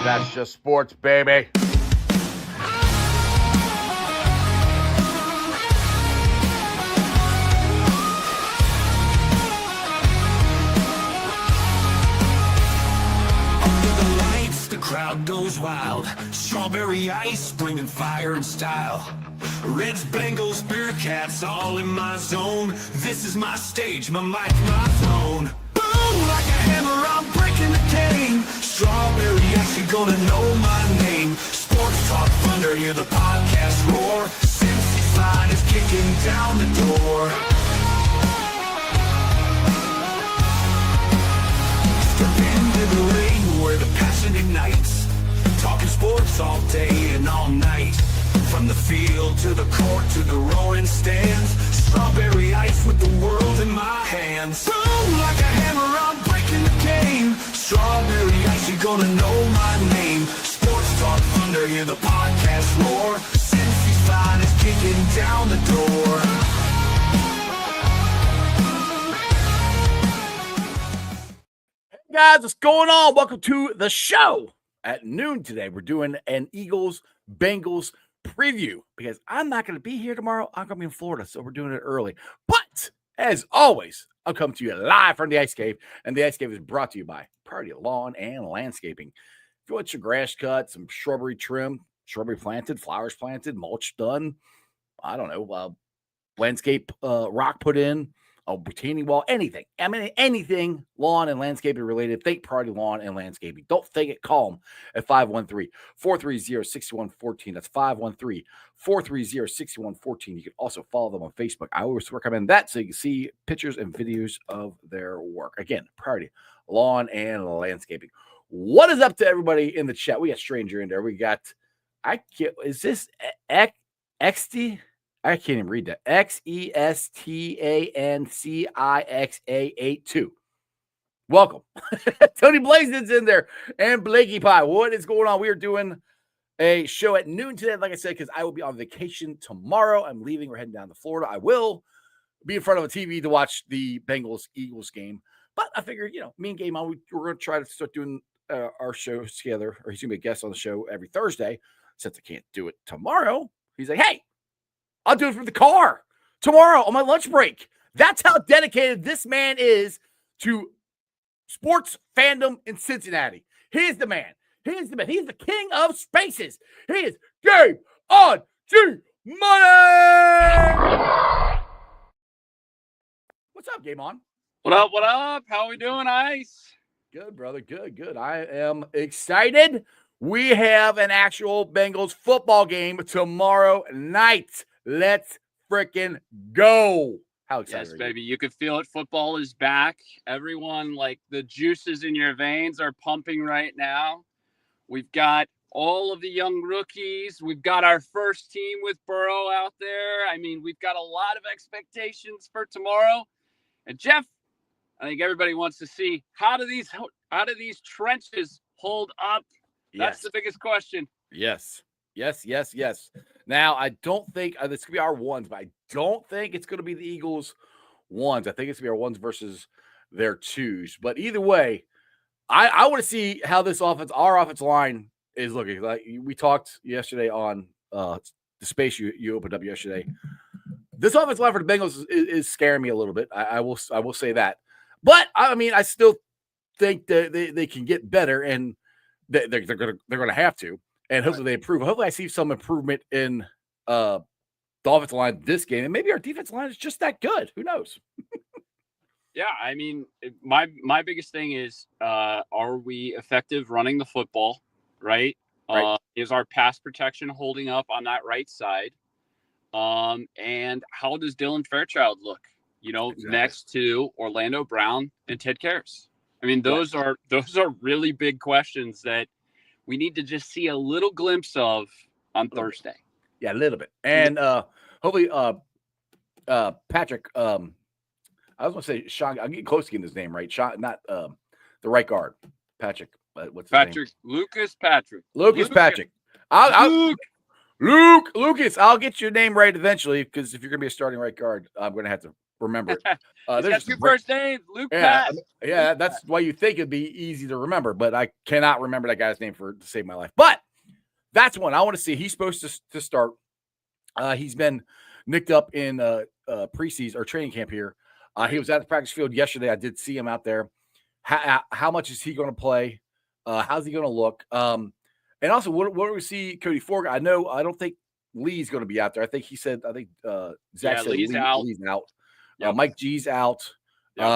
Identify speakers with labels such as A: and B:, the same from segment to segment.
A: That's just sports, baby.
B: Crowd goes wild. Strawberry ice, bringing fire and style. Reds, Bengals, Bearcats, all in my zone. This is my stage, my mic, my throne. Boom, like a hammer, I'm breaking the game. Strawberry ice, you're gonna know my name. Sports Talk Thunder, hear the podcast roar. Cincy's line is kicking down the door. Step into the ring where the passion ignites. Talking sports all day and all night. From the field to the court to the roaring stands. Strawberry ice with the world in my hands. Boom, like a hammer, I'm breaking the game. Strawberry ice, you're gonna know my name. Sports Talk Thunder, hear the podcast roar. Cincy's line is kicking down the door.
A: Guys, what's going on? Welcome to the show. At noon today, we're doing an Eagles-Bengals preview because I'm not going to be here tomorrow. I'm going to be in Florida, so we're doing it early. But, as always, I'm coming to you live from the Ice Cave, and the Ice Cave is brought to you by Priority Lawn and Landscaping. If you want your grass cut, some shrubbery trim, shrubbery planted, flowers planted, mulch done, I don't know, landscape rock put in, a retaining wall, anything. I mean, anything lawn and landscaping related. Think Priority Lawn and Landscaping. Don't think it. Call them at 513-430-6114. That's 513-430-6114. You can also follow them on Facebook. I always recommend that so you can see pictures and videos of their work. Again, Priority Lawn and Landscaping. What is up to everybody in the chat? We got Stranger in there. We got, is this XT? I can't even read that. XESTANCIXA82. Welcome. Tony Blazden's in there and Blakey Pie. What is going on? We are doing a show at noon today, like I said, because I will be on vacation tomorrow. I'm leaving. We're heading down to Florida. I will be in front of a TV to watch the Bengals-Eagles game. But I figured, me and Game On, we're going to try to start doing our shows together. Or he's going to be a guest on the show every Thursday. Since I can't do it tomorrow, he's like, hey, I'll do it from the car tomorrow on my lunch break. That's how dedicated this man is to sports fandom in Cincinnati. He's the man. He's the king of spaces. He is Game On G Money. What's up, Game On?
C: What up? What up? How we doing, Ice?
A: Good, brother. Good. I am excited. We have an actual Bengals football game tomorrow night. Let's freaking go. How excited are you?
C: Yes, baby. You could feel it. Football is back. Everyone, the juices in your veins are pumping right now. We've got all of the young rookies. We've got our first team with Burrow out there. I mean, we've got a lot of expectations for tomorrow. And Jeff, I think everybody wants to see how do these trenches hold up? That's the biggest question.
A: Yes. Now, I don't think this could be our ones, but I don't think it's going to be the Eagles' ones. I think it's going to be our ones versus their twos. But either way, I want to see how our offensive line is looking. Like we talked yesterday on the space you opened up yesterday. This offensive line for the Bengals is scaring me a little bit. I will say that. But I mean, I still think that they can get better, and they're going to have to. And hopefully they improve. Hopefully I see some improvement in the offensive line this game. And maybe our defensive line is just that good. Who knows?
C: Yeah, I mean, my biggest thing is, are we effective running the football, right? Is our pass protection holding up on that right side? And how does Dylan Fairchild look, next to Orlando Brown and Ted Karras? I mean, those are really big questions that we need to just see a little glimpse of on Thursday.
A: Yeah, a little bit. And hopefully Patrick, I was going to say Sean, I'm getting close to getting his name right. Sean, not the right guard. Patrick. What's his name?
C: Lucas Patrick.
A: Lucas, I'll get your name right eventually, because if you're going to be a starting right guard, I'm going to have to remember it.
C: He's
A: There's
C: got two first names, Luke Pat.
A: Yeah, that's why you think it'd be easy to remember, but I cannot remember that guy's name to save my life. But that's one I want to see. He's supposed to start. He's been nicked up in preseason or training camp here. He was at the practice field yesterday. I did see him out there. How much is he going to play? How's he going to look? And also, what do we see Cody Ford? I don't think Lee's going to be out there. I think Zach said Lee's out. Yep. Mike G's out.
C: Yep.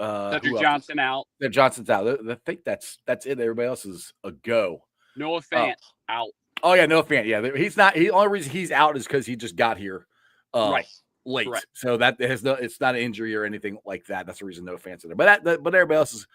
C: Johnson out.
A: Johnson's out. I think that's it. Everybody else is a go.
C: Noah Fant out.
A: Oh yeah, Noah Fant. Yeah, he's not. The only reason he's out is because he just got here late. Correct. So that it's not an injury or anything like that. That's the reason Noah Fant's in there. But everybody else is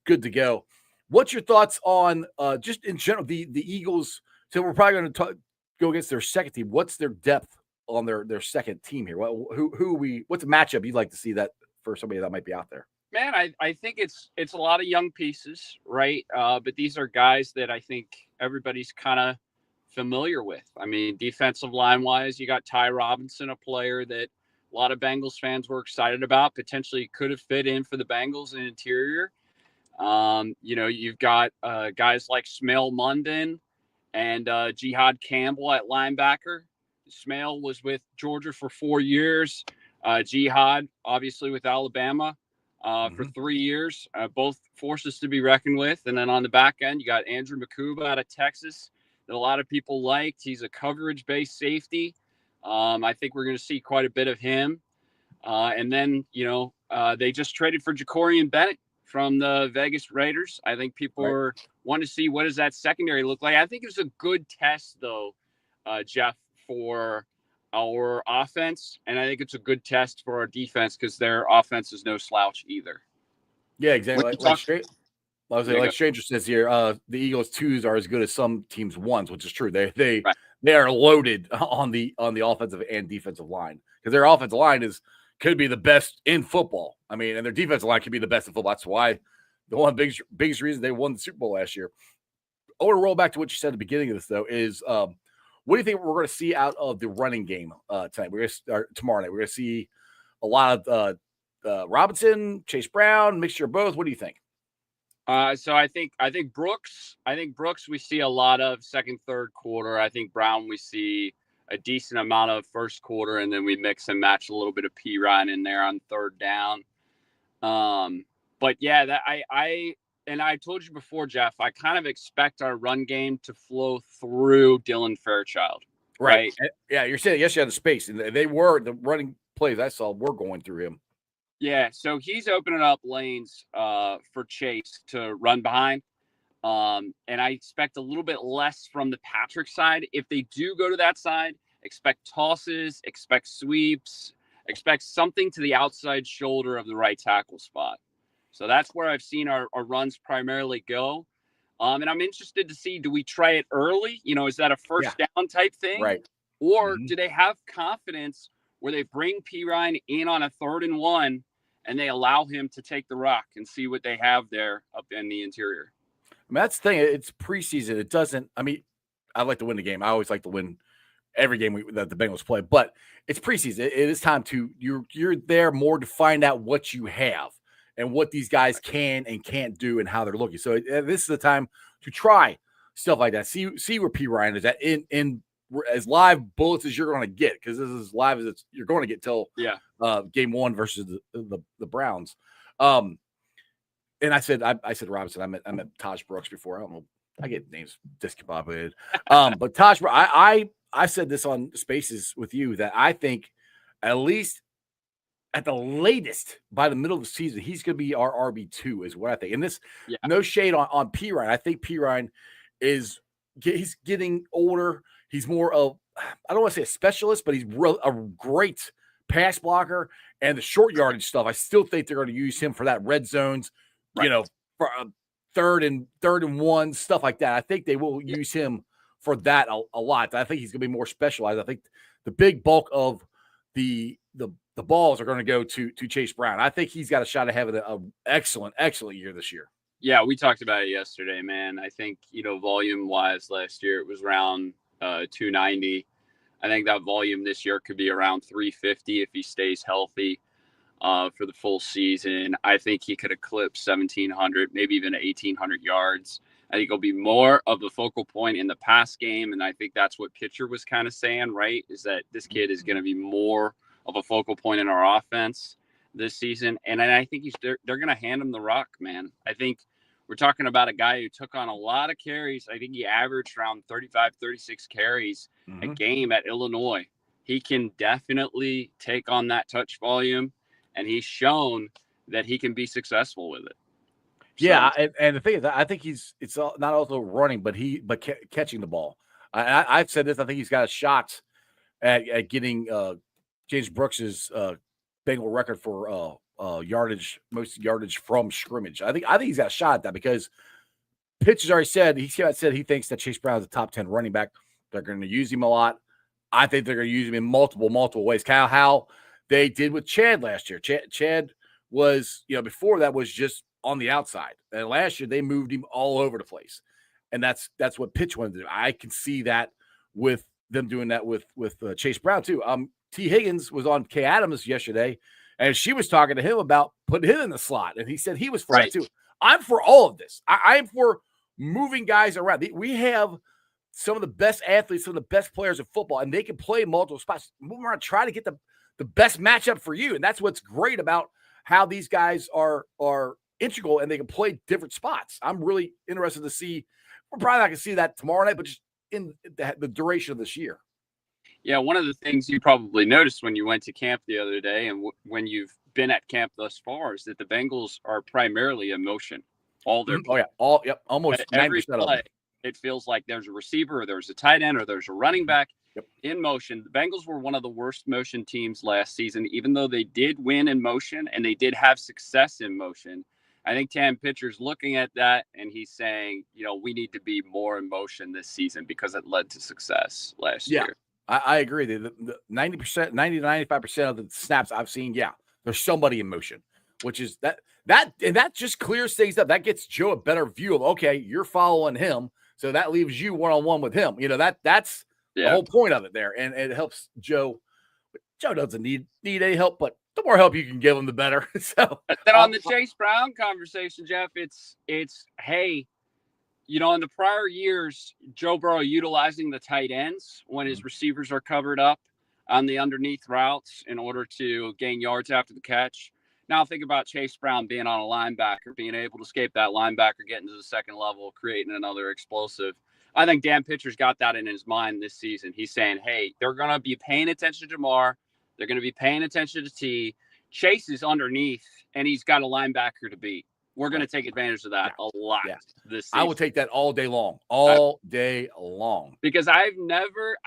A: good to go. What's your thoughts on just in general the Eagles? So we're probably going to go against their second team. What's their depth on their second team here? What's a matchup you'd like to see that for somebody that might be out there?
C: Man, I think it's a lot of young pieces, right? But these are guys that I think everybody's kind of familiar with. I mean, defensive line wise, you got Ty Robinson, a player that a lot of Bengals fans were excited about, potentially could have fit in for the Bengals in interior. You've got guys like Smail London and Jihad Campbell at linebacker. Smail was with Georgia for 4 years. Jihad, obviously, with Alabama for 3 years. Both forces to be reckoned with. And then on the back end, you got Andrew Makuba out of Texas that a lot of people liked. He's a coverage-based safety. I think we're going to see quite a bit of him. And then, they just traded for Jacorian Bennett from the Vegas Raiders. I think people want to see what does that secondary look like. I think it was a good test, though, Jeff, for our offense. And I think it's a good test for our defense because their offense is no slouch either.
A: Yeah, exactly. Like Stranger says here, the Eagles' twos are as good as some teams' ones, which is true. They are loaded on the offensive and defensive line because their offensive line could be the best in football. I mean, and their defensive line could be the best in football. That's why the one biggest reason they won the Super Bowl last year. I want to roll back to what you said at the beginning of this, though, is what do you think we're going to see out of the running game tonight? We're going to start tomorrow night. We're going to see a lot of Robinson, Chase Brown, mixture of both. What do you think?
C: So I think Brooks. We see a lot of second, third quarter. I think Brown we see a decent amount of first quarter, and then we mix and match a little bit of P. Ryan in there on third down. But yeah, that I told you before, Jeff. I kind of expect our run game to flow through Dylan Fairchild. Right?
A: Yeah, you're saying yes, you had the space, and they were the running plays I saw were going through him.
C: Yeah, so he's opening up lanes for Chase to run behind. And I expect a little bit less from the Patrick side. If they do go to that side, expect tosses, expect sweeps, expect something to the outside shoulder of the right tackle spot. So that's where I've seen our runs primarily go. And I'm interested to see, do we try it early? Is that a first down type thing?
A: Right.
C: Or do they have confidence where they bring P. Ryan in on a 3rd and 1 and they allow him to take the rock and see what they have there up in the interior?
A: I mean, that's the thing. It's preseason. It doesn't – I mean, I like to win the game. I always like to win every game that the Bengals play. But it's preseason. It is time to – you're there more to find out what you have and what these guys can and can't do and how they're looking. So this is the time to try stuff like that. See where P. Ryan is at in as live bullets as you're going to get, because this is as live as you're going to get till game 1 versus the Browns. And I said Robinson. I met Taj Brooks before. I don't know. I get names discombobulated. But Taj, I said this on Spaces with you that I think at least at the latest by the middle of the season, he's going to be our RB2 is what I think. And this, no shade on P. Ryan. I think P. Ryan he's getting older. He's more of, I don't want to say a specialist, but he's a great pass blocker and the short yardage stuff. I still think they're going to use him for that red zones, for third and 1, stuff like that. I think they will use him for that a lot. I think he's going to be more specialized. I think the big bulk of the balls are going to go to Chase Brown. I think he's got a shot of having an excellent year this year.
C: Yeah, we talked about it yesterday, man. I think, volume-wise last year it was around 290. I think that volume this year could be around 350 if he stays healthy for the full season. I think he could eclipse 1,700, maybe even 1,800 yards. I think he'll be more of a focal point in the pass game, and I think that's what Pitcher was kind of saying, right, is that this kid is going to be more of a focal point in our offense this season. And I think they're going to hand him the rock, man. I think we're talking about a guy who took on a lot of carries. I think he averaged around 35, 36 carries a game at Illinois. He can definitely take on that touch volume, and he's shown that he can be successful with it.
A: Yeah, and the thing is, I think it's not also running, but catching the ball. I've said this. I think he's got a shot at getting James Brooks's Bengal record for most yardage from scrimmage. I think he's got a shot at that because Pitch has already said he thinks that Chase Brown is a top 10 running back. They're going to use him a lot. I think they're going to use him in multiple ways. How they did with Chad last year. Chad was, before that was just on the outside. And last year they moved him all over the place. And that's what Pitch wanted to do. I can see that with them doing that with Chase Brown too. T. Higgins was on Kay Adams yesterday, and she was talking to him about putting him in the slot. And he said he was for that too. I'm for all of this. I'm for moving guys around. We have some of the best athletes, some of the best players in football, and they can play multiple spots. Move around, try to get the best matchup for you. And that's what's great about how these guys are integral and they can play different spots. I'm really interested to see. We're probably not going to see that tomorrow night, but just in the duration of this year.
C: Yeah, one of the things you probably noticed when you went to camp the other day and when you've been at camp thus far is that the Bengals are primarily in motion. All their
A: almost 90% of them.
C: It feels like there's a receiver or there's a tight end or there's a running back in motion. The Bengals were one of the worst motion teams last season, even though they did win in motion and they did have success in motion. I think Tam Pitcher's looking at that and he's saying, we need to be more in motion this season because it led to success last year.
A: I agree. The 90%, 90 to 95% of the snaps I've seen, there's somebody in motion, which is that just clears things up. That gets Joe a better view of, okay, you're following him. So that leaves you one-on-one with him. That's the whole point of it there. And it helps Joe. Joe doesn't need any help, but the more help you can give him, the better. So
C: then on the Chase Brown conversation, Jeff, it's hey, in the prior years, Joe Burrow utilizing the tight ends when his receivers are covered up on the underneath routes in order to gain yards after the catch. Now think about Chase Brown being on a linebacker, being able to escape that linebacker, getting to the second level, creating another explosive. I think Dan Pitcher's got that in his mind this season. He's saying, hey, they're going to be paying attention to Jamar. They're going to be paying attention to T. Chase is underneath, and he's got a linebacker to beat. We're going to take advantage of that a lot this season.
A: I will take that all day long.
C: Because I've never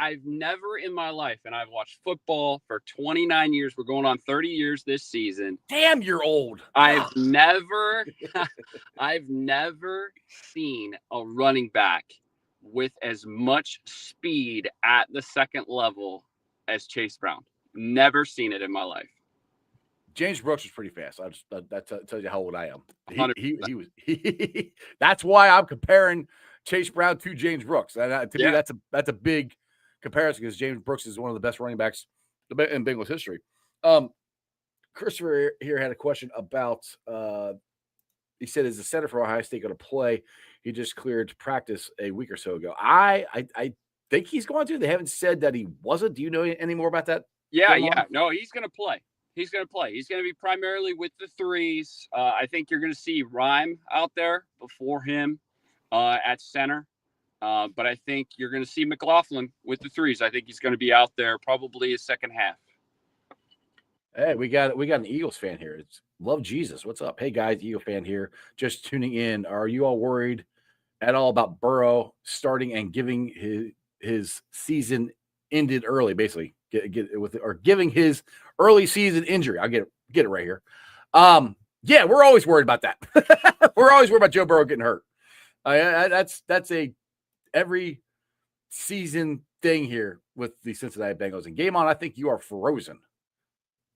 C: in my life, and I've watched football for 29 years. We're going on 30 years this season.
A: Damn, you're old.
C: I've never seen a running back with as much speed at the second level as Chase Brown. Never seen it in my life.
A: James Brooks was pretty fast. That tells you how old I am. He was. That's why I'm comparing Chase Brown to James Brooks. To me, that's a big comparison because James Brooks is one of the best running backs in Bengals history. Christopher here had a question about. He said, "Is the center for Ohio State going to play? He just cleared to practice a week or so ago." I think he's going to. They haven't said that he wasn't. Do you know any more about that?
C: Yeah. No, he's going to play. He's going to play. He's going to be primarily with the threes. I think you're going to see Rhyme out there before him at center. But I think you're going to see McLaughlin with the threes. I think he's going to be out there probably a second half.
A: Hey, we got an Eagles fan here. It's Love Jesus. What's up? Hey, guys, Eagle fan here. Just tuning in. Are you all worried at all about Burrow starting and giving his season ended early, basically? Giving his early season injury. I'll get it right here. Yeah, we're always worried about that. We're always worried about Joe Burrow getting hurt. That's a every season thing here with the Cincinnati Bengals. And Game On, I think you are frozen.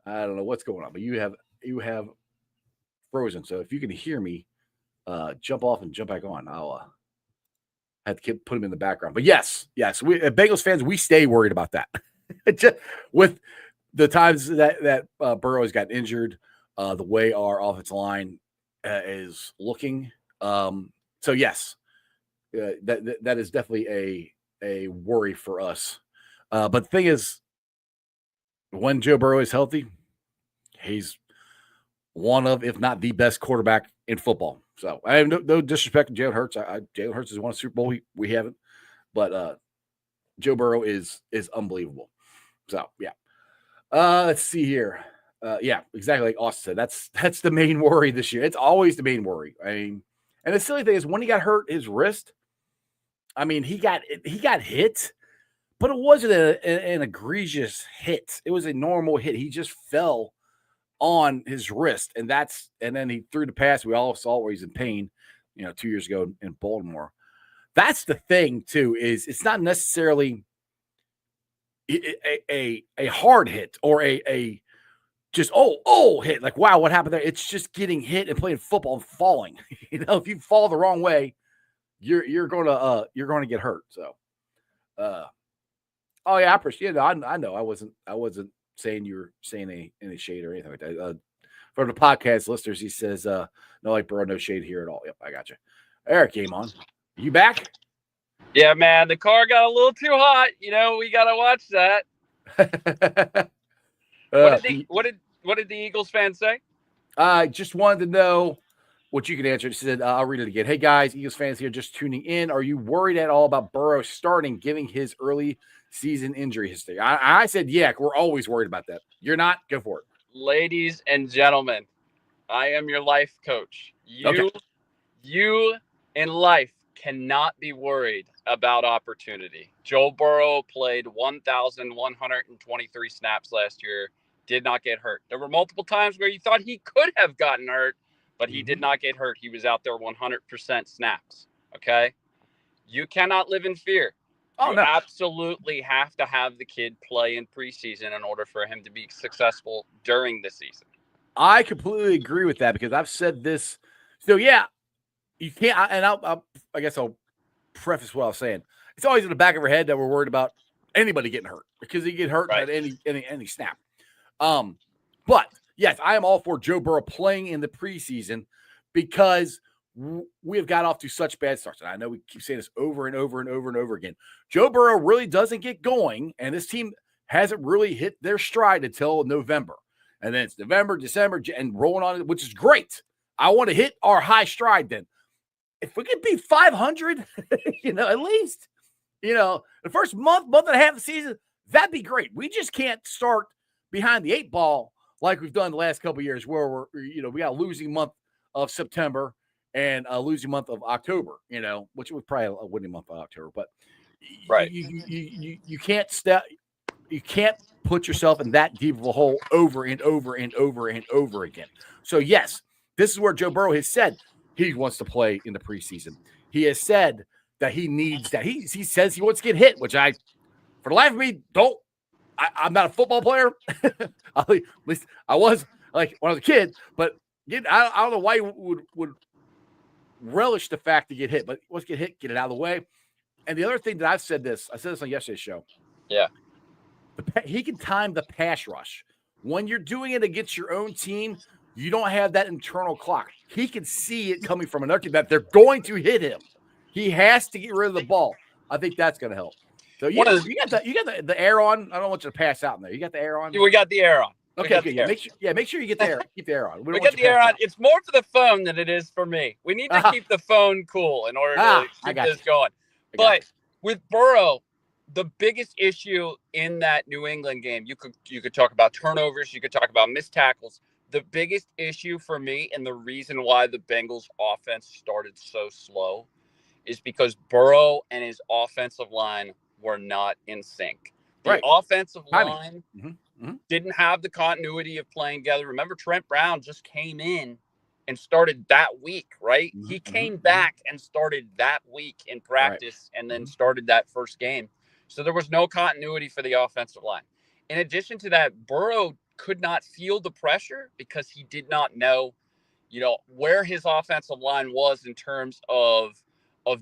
A: I don't know what's going on, but you have frozen. So if you can hear me, jump off and jump back on. I'll have to put him in the background. But yes, we Bengals fans, we stay worried about that. Just with the times that Burrow has got injured, the way our offensive line is looking. So yes, that is definitely a worry for us. But the thing is, when Joe Burrow is healthy, he's one of, if not the best quarterback in football. So I have no disrespect to Jalen Hurts. Jalen Hurts has won a Super Bowl. We haven't, but Joe Burrow is unbelievable. So yeah. Let's see here. Yeah, exactly like Austin said. That's the main worry this year. It's always the main worry. I mean, and the silly thing is when he got hurt his wrist, I mean, he got hit, but it wasn't an egregious hit. It was a normal hit. He just fell on his wrist, and then he threw the pass. We all saw where he's in pain, 2 years ago in Baltimore. That's the thing too, is it's not necessarily a hard hit or a just hit. Like, wow, what happened there? It's just getting hit and playing football and falling. If you fall the wrong way, you're gonna get hurt. So oh yeah, I appreciate it. I know I wasn't saying you were saying any shade or anything like that. From the podcast listeners, he says, no, like Burrow, no shade here at all. Yep, I got you. Eric came on. You back?
C: Yeah, man, the car got a little too hot. We gotta watch that. What did the Eagles fans say?
A: I just wanted to know what you could answer. He said, I'll read it again. Hey guys, Eagles fans here just tuning in. Are you worried at all about Burrow starting, given his early season injury history? I said, yeah, we're always worried about that. You're not? Go for it.
C: Ladies and gentlemen, I am your life coach. You in life cannot be worried about opportunity. Joe Burrow played 1,123 snaps last year, did not get hurt. There were multiple times where you thought he could have gotten hurt, but he did not get hurt. He was out there 100% snaps, okay? You cannot live in fear. You absolutely have to have the kid play in preseason in order for him to be successful during the season.
A: I completely agree with that because I've said this. So, yeah, you can't – and I guess I'll preface what I was saying. It's always in the back of our head that we're worried about anybody getting hurt because he get hurt at any snap. But, yes, I am all for Joe Burrow playing in the preseason because – we have got off to such bad starts. And I know we keep saying this over and over and over and over again. Joe Burrow really doesn't get going, and this team hasn't really hit their stride until November. And then it's November, December, and rolling on it, which is great. I want to hit our high stride then. If we could be 500, at least, the first month and a half of the season, that'd be great. We just can't start behind the eight ball like we've done the last couple of years where we got a losing month of September and a losing month of October, which was probably a winning month of October. But
C: right,
A: you can't put yourself in that deep of a hole over and over and over and over again. So yes, this is where Joe Burrow has said he wants to play in the preseason. He has said that he needs that. He says he wants to get hit, which I, for the life of me, don't. I'm not a football player. At least I was like when I was a kid, but I don't know why you would relish the fact to get hit, but let's get hit, get it out of the way. And the other thing that I said this on yesterday's show.
C: Yeah.
A: He can time the pass rush. When you're doing it against your own team, you don't have that internal clock. He can see it coming from another team that they're going to hit him. He has to get rid of the ball. I think that's going to help. So you got the air on. I don't want you to pass out in there. You got the air on?
C: We got the air on.
A: Okay, good. Yeah, make sure you get the air. Keep the air on.
C: We get the air on. It's more for the phone than it is for me. We need to keep the phone cool in order to keep this going. But with Burrow, the biggest issue in that New England game, you could talk about turnovers, you could talk about missed tackles. The biggest issue for me and the reason why the Bengals offense started so slow is because Burrow and his offensive line were not in sync. The offensive line didn't have the continuity of playing together. Remember, Trent Brown just came in and started that week, right? He came back and started that week in practice and then started that first game. So there was no continuity for the offensive line. In addition to that, Burrow could not feel the pressure because he did not know, where his offensive line was in terms of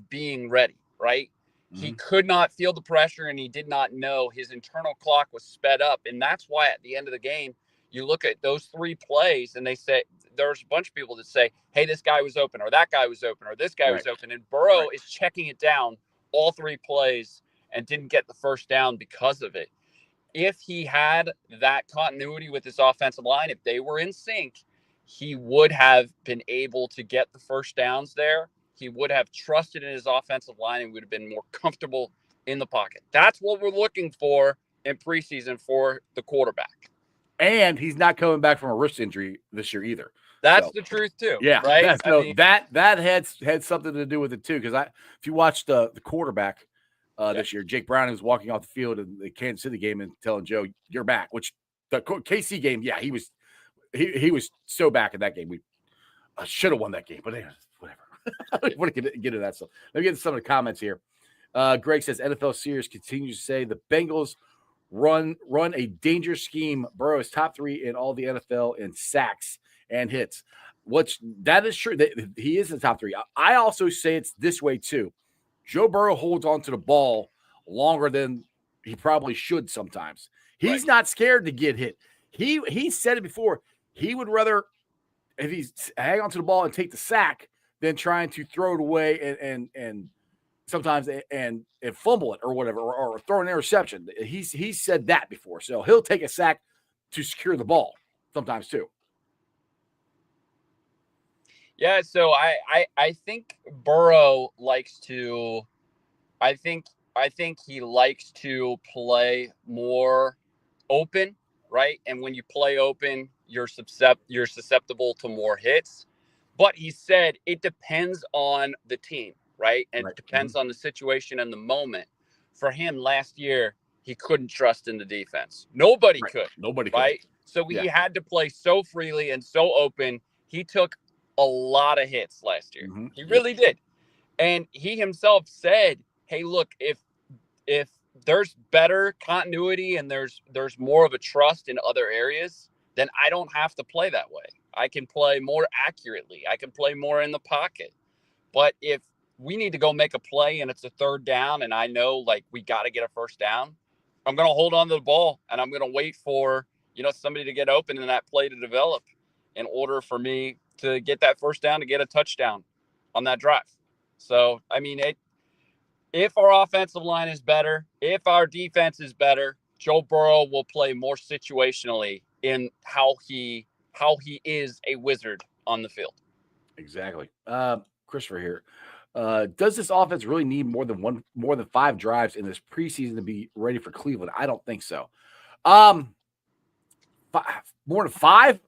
C: being ready, right? He could not feel the pressure, and he did not know his internal clock was sped up. And that's why at the end of the game, you look at those 3 plays, and they say, there's a bunch of people that say, hey, this guy was open, or that guy was open, or this guy was open. And Burrow is checking it down all 3 plays and didn't get the first down because of it. If he had that continuity with his offensive line, if they were in sync, he would have been able to get the first downs there. He would have trusted in his offensive line and would have been more comfortable in the pocket. That's what we're looking for in preseason for the quarterback.
A: And he's not coming back from a wrist injury this year either.
C: That's the truth too.
A: Yeah,
C: right.
A: That had something to do with it too. Because if you watch the quarterback this year, Jake Browning was walking off the field in the Kansas City game and telling Joe, "You're back." Which the KC game, yeah, he was so back in that game. We should have won that game, but whatever. I don't want to get into that stuff. Let me get into some of the comments here. Greg says NFL Series continues to say the Bengals run a dangerous scheme. Burrow is top 3 in all the NFL in sacks and hits. That is true. He is in the top 3. I also say it's this way too. Joe Burrow holds on to the ball longer than he probably should sometimes. He's not scared to get hit. He said it before. He would rather, if he's hang on to the ball and take the sack, than trying to throw it away and sometimes and fumble it or whatever, or throw an interception. He's said that before. So he'll take a sack to secure the ball sometimes too.
C: Yeah, so I think Burrow likes to I think he likes to play more open, right? And when you play open, you're susceptible to more hits. But he said it depends on the team, right? And it depends on the situation and the moment. For him last year, he couldn't trust in the defense. Nobody could.
A: Nobody
C: right?
A: could.
C: So he had to play so freely and so open. He took a lot of hits last year. He really did. And he himself said, hey, look, if there's better continuity and there's more of a trust in other areas, then I don't have to play that way. I can play more accurately. I can play more in the pocket. But if we need to go make a play and it's a 3rd down and I know like we got to get a first down, I'm going to hold on to the ball and I'm going to wait for, somebody to get open and that play to develop in order for me to get that first down, to get a touchdown on that drive. So, I mean, if our offensive line is better, if our defense is better, Joe Burrow will play more situationally in how he is a wizard on the field.
A: Exactly. Christopher here. Does this offense really need more than 5 drives in this preseason to be ready for Cleveland? I don't think so. More than 5?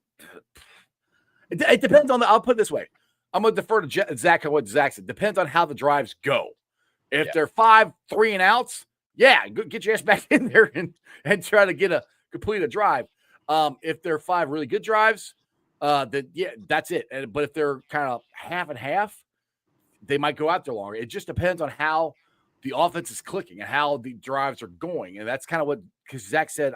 A: It depends on I'll put it this way. I'm going to defer to Zach on what Zach said. Depends on how the drives go. If they're 5 3 and outs, get your ass back in there and try to complete a drive. If they're 5 really good drives, then that's it. But if they're kind of half and half, they might go out there longer. It just depends on how the offense is clicking and how the drives are going. And that's kind of what, because Zach said,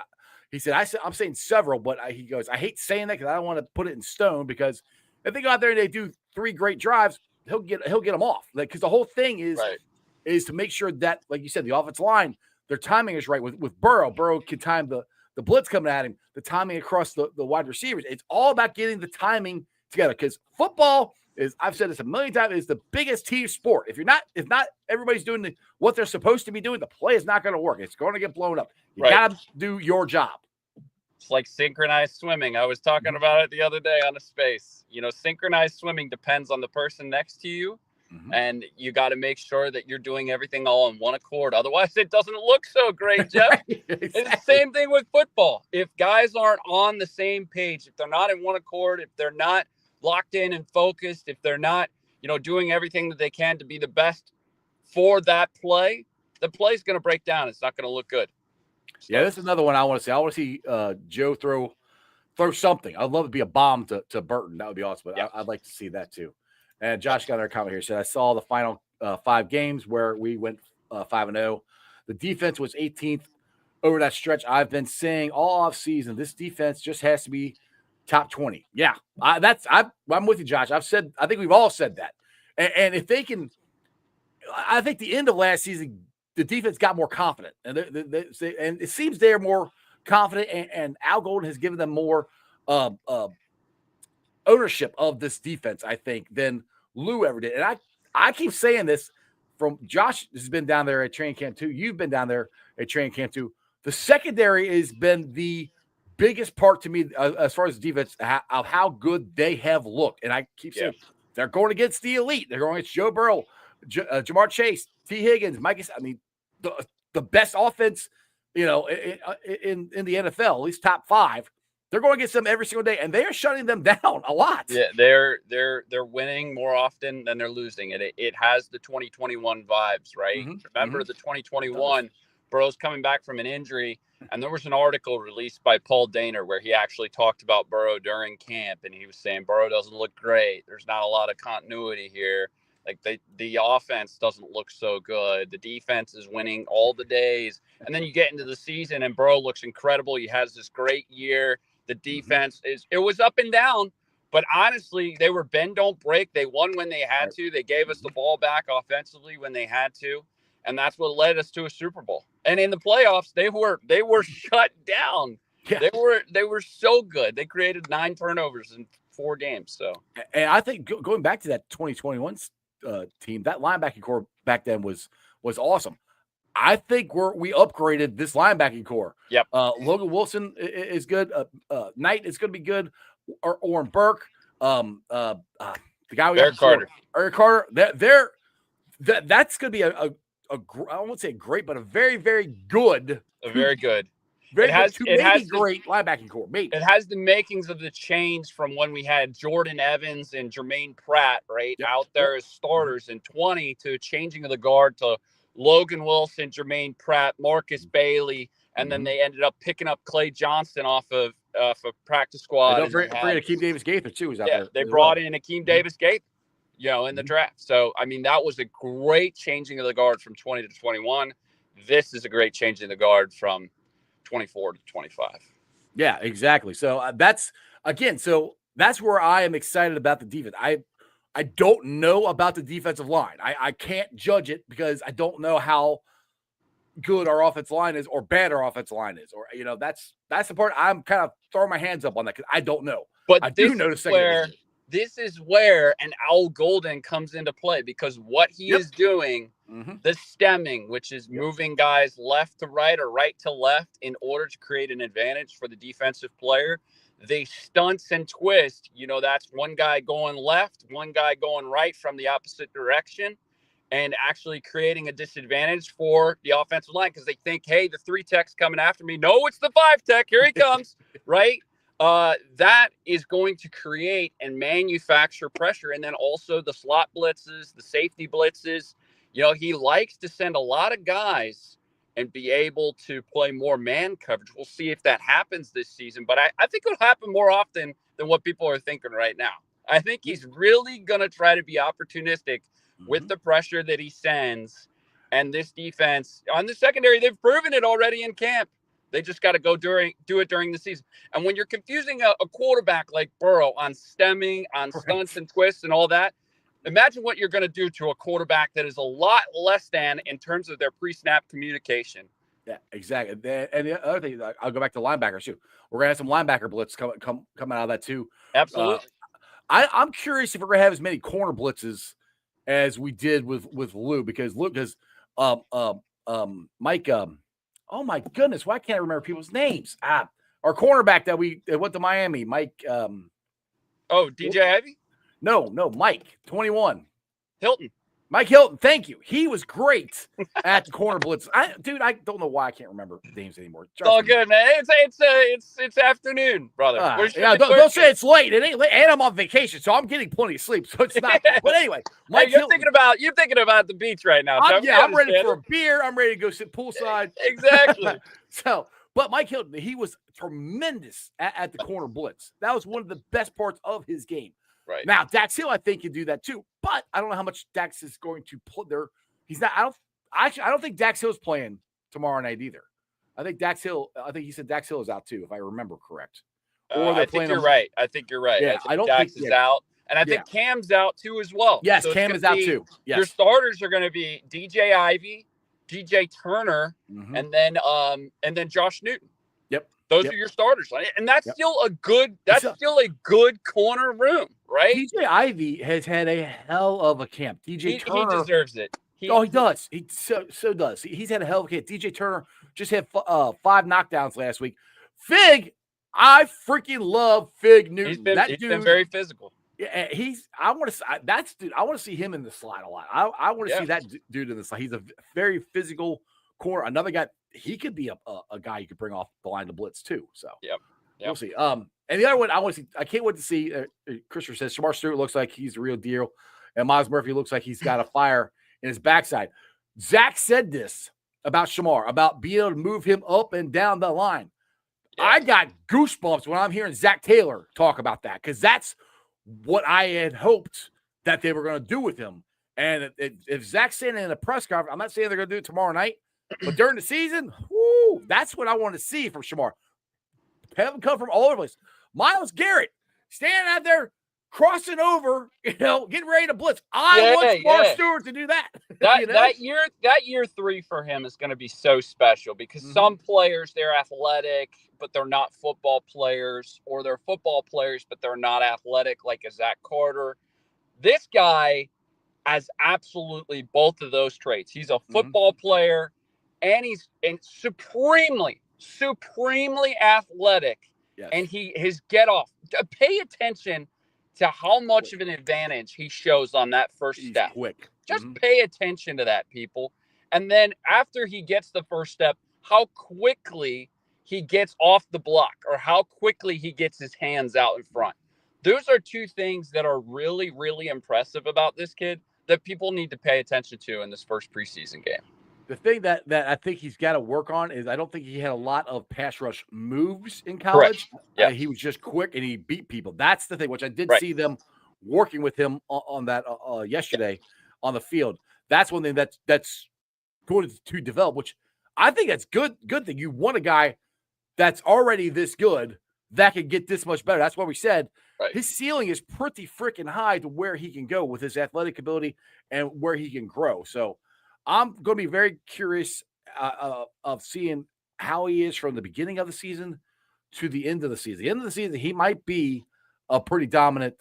A: I'm saying several, but he goes, I hate saying that because I don't want to put it in stone, because if they go out there and they do 3 great drives, he'll get them off. Because the whole thing is to make sure that, like you said, the offensive line, their timing is right with Burrow. Burrow can time the blitz coming at him, the timing across the wide receivers. It's all about getting the timing together, because football is, I've said this a million times, is the biggest team sport. If not everybody's doing what they're supposed to be doing, the play is not going to work. It's going to get blown up. You got to do your job.
C: It's like synchronized swimming. I was talking about it the other day on a space. Synchronized swimming depends on the person next to you. And you got to make sure that you're doing everything all in one accord. Otherwise, it doesn't look so great, Jeff. Exactly. It's the same thing with football. If guys aren't on the same page, if they're not in one accord, if they're not locked in and focused, if they're not, doing everything that they can to be the best for that play, the play's going to break down. It's not going to look good. So,
A: this is another one I want to see. I want to see Joe throw something. I'd love to be a bomb to Burton. That would be awesome. But I'd like to see that too. And Josh got our comment here. Said, I saw the final 5 games where we went 5-0. The defense was 18th over that stretch. I've been saying all offseason, this defense just has to be top 20. Yeah, I'm with you, Josh. I think we've all said that. And if they can, I think the end of last season the defense got more confident, and and it seems they're more confident, and Al Golden has given them more ownership of this defense, I think, than Lou ever did. And I keep saying this from Josh has been down there at training camp too. You've been down there at training camp too. The secondary has been the biggest part to me as far as defense of how good they have looked. And I keep saying they're going against the elite. They're going against Joe Burrow, Jamar Chase, T. Higgins, Mike. I mean, the best offense, in the NFL, at least top 5. They're going against them every single day, and they are shutting them down a lot.
C: Yeah, they're winning more often than they're losing. It has the 2021 vibes, right? Remember the 2021, Burrow's coming back from an injury, and there was an article released by Paul Dehner where he actually talked about Burrow during camp, and he was saying Burrow doesn't look great. There's not a lot of continuity here. Like the offense doesn't look so good. The defense is winning all the days, and then you get into the season, and Burrow looks incredible. He has this great year. The defense it was up and down, but honestly, they were bend, don't break. They won when they had to. They gave us the ball back offensively when they had to, and that's what led us to a Super Bowl. And in the playoffs, they were shut down. Yeah. They wwere so good. They created 9 turnovers in 4 games. So,
A: and I think going back to that 2021 team, that linebacking core back then was awesome. I think we upgraded this linebacking core.
C: Yep.
A: Logan Wilson is good. Knight is going to be good. Oren Burke. The guy we
C: Eric Carter.
A: Eric Carter. That's going to be I won't say great, but a very, very good.
C: Very good.
A: Very great linebacking core. Maybe.
C: It has the makings of the change from when we had Jordan Evans and Jermaine Pratt out there as starters in 20 to changing of the guard to Logan Wilson, Jermaine Pratt, Marcus Bailey, and then they ended up picking up Clay Johnston off of practice squad.
A: And don't forget Akeem Davis-Gaither too was out there.
C: They brought in Akeem Davis-Gaither, in the draft. So I mean, that was a great changing of the guard from 20 to 21. This is a great changing of the guard from 24 to 25.
A: Yeah, exactly. So that's where I am excited about the defense. I don't know about the defensive line. I can't judge it because I don't know how good our offensive line is or bad our offensive line is. Or, that's the part I'm kind of throwing my hands up on that because I don't know.
C: But
A: I do know
C: this is where an Al Golden comes into play because what he is doing, the stemming, which is moving guys left to right or right to left in order to create an advantage for the defensive player. They stunts and twist, that's one guy going left, one guy going right from the opposite direction and actually creating a disadvantage for the offensive line because they think, hey, the 3 tech's coming after me. No, it's the 5 tech. Here he comes, right? That is going to create and manufacture pressure. And then also the slot blitzes, the safety blitzes. He likes to send a lot of guys and be able to play more man coverage. We'll see if that happens this season, but I think it'll happen more often than what people are thinking right now. I think he's really going to try to be opportunistic with the pressure that he sends. And this defense on the secondary, they've proven it already in camp. They just got to do it during the season. And when you're confusing a quarterback like Burrow on stemming, on stunts and twists and all that, imagine what you're going to do to a quarterback that is a lot less than in terms of their pre-snap communication.
A: Yeah, exactly. And the other thing, I'll go back to linebackers too. We're going to have some linebacker blitz coming out of that too.
C: Absolutely.
A: I'm curious if we're going to have as many corner blitzes as we did with Lou because Mike. Oh my goodness, why can't I remember people's names? Our cornerback that went to Miami, Mike.
C: DJ Ivy.
A: No, Mike, 21.
C: Hilton.
A: Mike Hilton, thank you. He was great at the corner blitz. I don't know why I can't remember names anymore.
C: It's all good, man. It's afternoon, brother.
A: Don't say it's late. It ain't late, and I'm on vacation, so I'm getting plenty of sleep. So it's not. But anyway, Mike,
C: you're thinking about the beach right now.
A: I'm ready for a beer. I'm ready to go sit poolside.
C: Exactly.
A: But Mike Hilton, he was tremendous at the corner blitz. That was one of the best parts of his game.
C: Right.
A: Now, Dax Hill, I think, can do that too, but I don't know how much Dax is going to put there. He's not. I don't think Dax Hill's playing tomorrow night either. I think he said Dax Hill is out too, if I remember correct.
C: I think you're right. Yeah, I think Dax is out, and I think Cam's out too as well.
A: Yes, so Cam is out too. Yes.
C: Your starters are going to be DJ Ivy, DJ Turner, and then Josh Newton.
A: Yep.
C: Those are your starters, and that's still a good. That's still a good corner room, right?
A: DJ Ivy has had a hell of a camp. DJ Turner,
C: he deserves it.
A: He does. He so does. He's had a hell of a camp. DJ Turner just had 5 knockdowns last week. Fig, I freaking love Fig Newton.
C: He's been very physical.
A: Yeah, I want to see him in the slide a lot. I want to see that dude in the slide. He's a very physical corner. Another guy. He could be a guy you could bring off the line to blitz too. So we'll see. And the other one I want to see, I can't wait to see. Christopher says Shamar Stewart looks like he's the real deal, and Miles Murphy looks like he's got a fire in his backside. Zach said this about Shamar, about being able to move him up and down the line. Yeah. I got goosebumps when I'm hearing Zach Taylor talk about that, because that's what I had hoped that they were going to do with him. And if Zach's saying it in a press conference, I'm not saying they're going to do it tomorrow night, but during the season, that's what I want to see from Shamar. Have him come from all over the place. Myles Garrett standing out there crossing over, getting ready to blitz. I want Shamar Stewart to do that.
C: That year 3 for him is going to be so special, because some players, they're athletic, but they're not football players, or they're football players, but they're not athletic, like a Zach Carter. This guy has absolutely both of those traits. He's a football player, and he's supremely athletic. Yes. And his get off. Pay attention to how much of an advantage he shows on that first step.
A: Quick.
C: Just pay attention to that, people. And then after he gets the first step, how quickly he gets off the block, or how quickly he gets his hands out in front. Those are two things that are really, really impressive about this kid that people need to pay attention to in this first preseason game.
A: The thing that I think he's got to work on is I don't think he had a lot of pass rush moves in college. Yeah. He was just quick and he beat people. That's the thing, which I did see them working with him on that yesterday on the field. That's one thing that's going to develop, which I think that's good thing. You want a guy that's already this good that can get this much better. That's what we said. Right. His ceiling is pretty freaking high to where he can go with his athletic ability and where he can grow. So I'm going to be very curious of seeing how he is from the beginning of the season to the end of the season. The end of the season, he might be a pretty dominant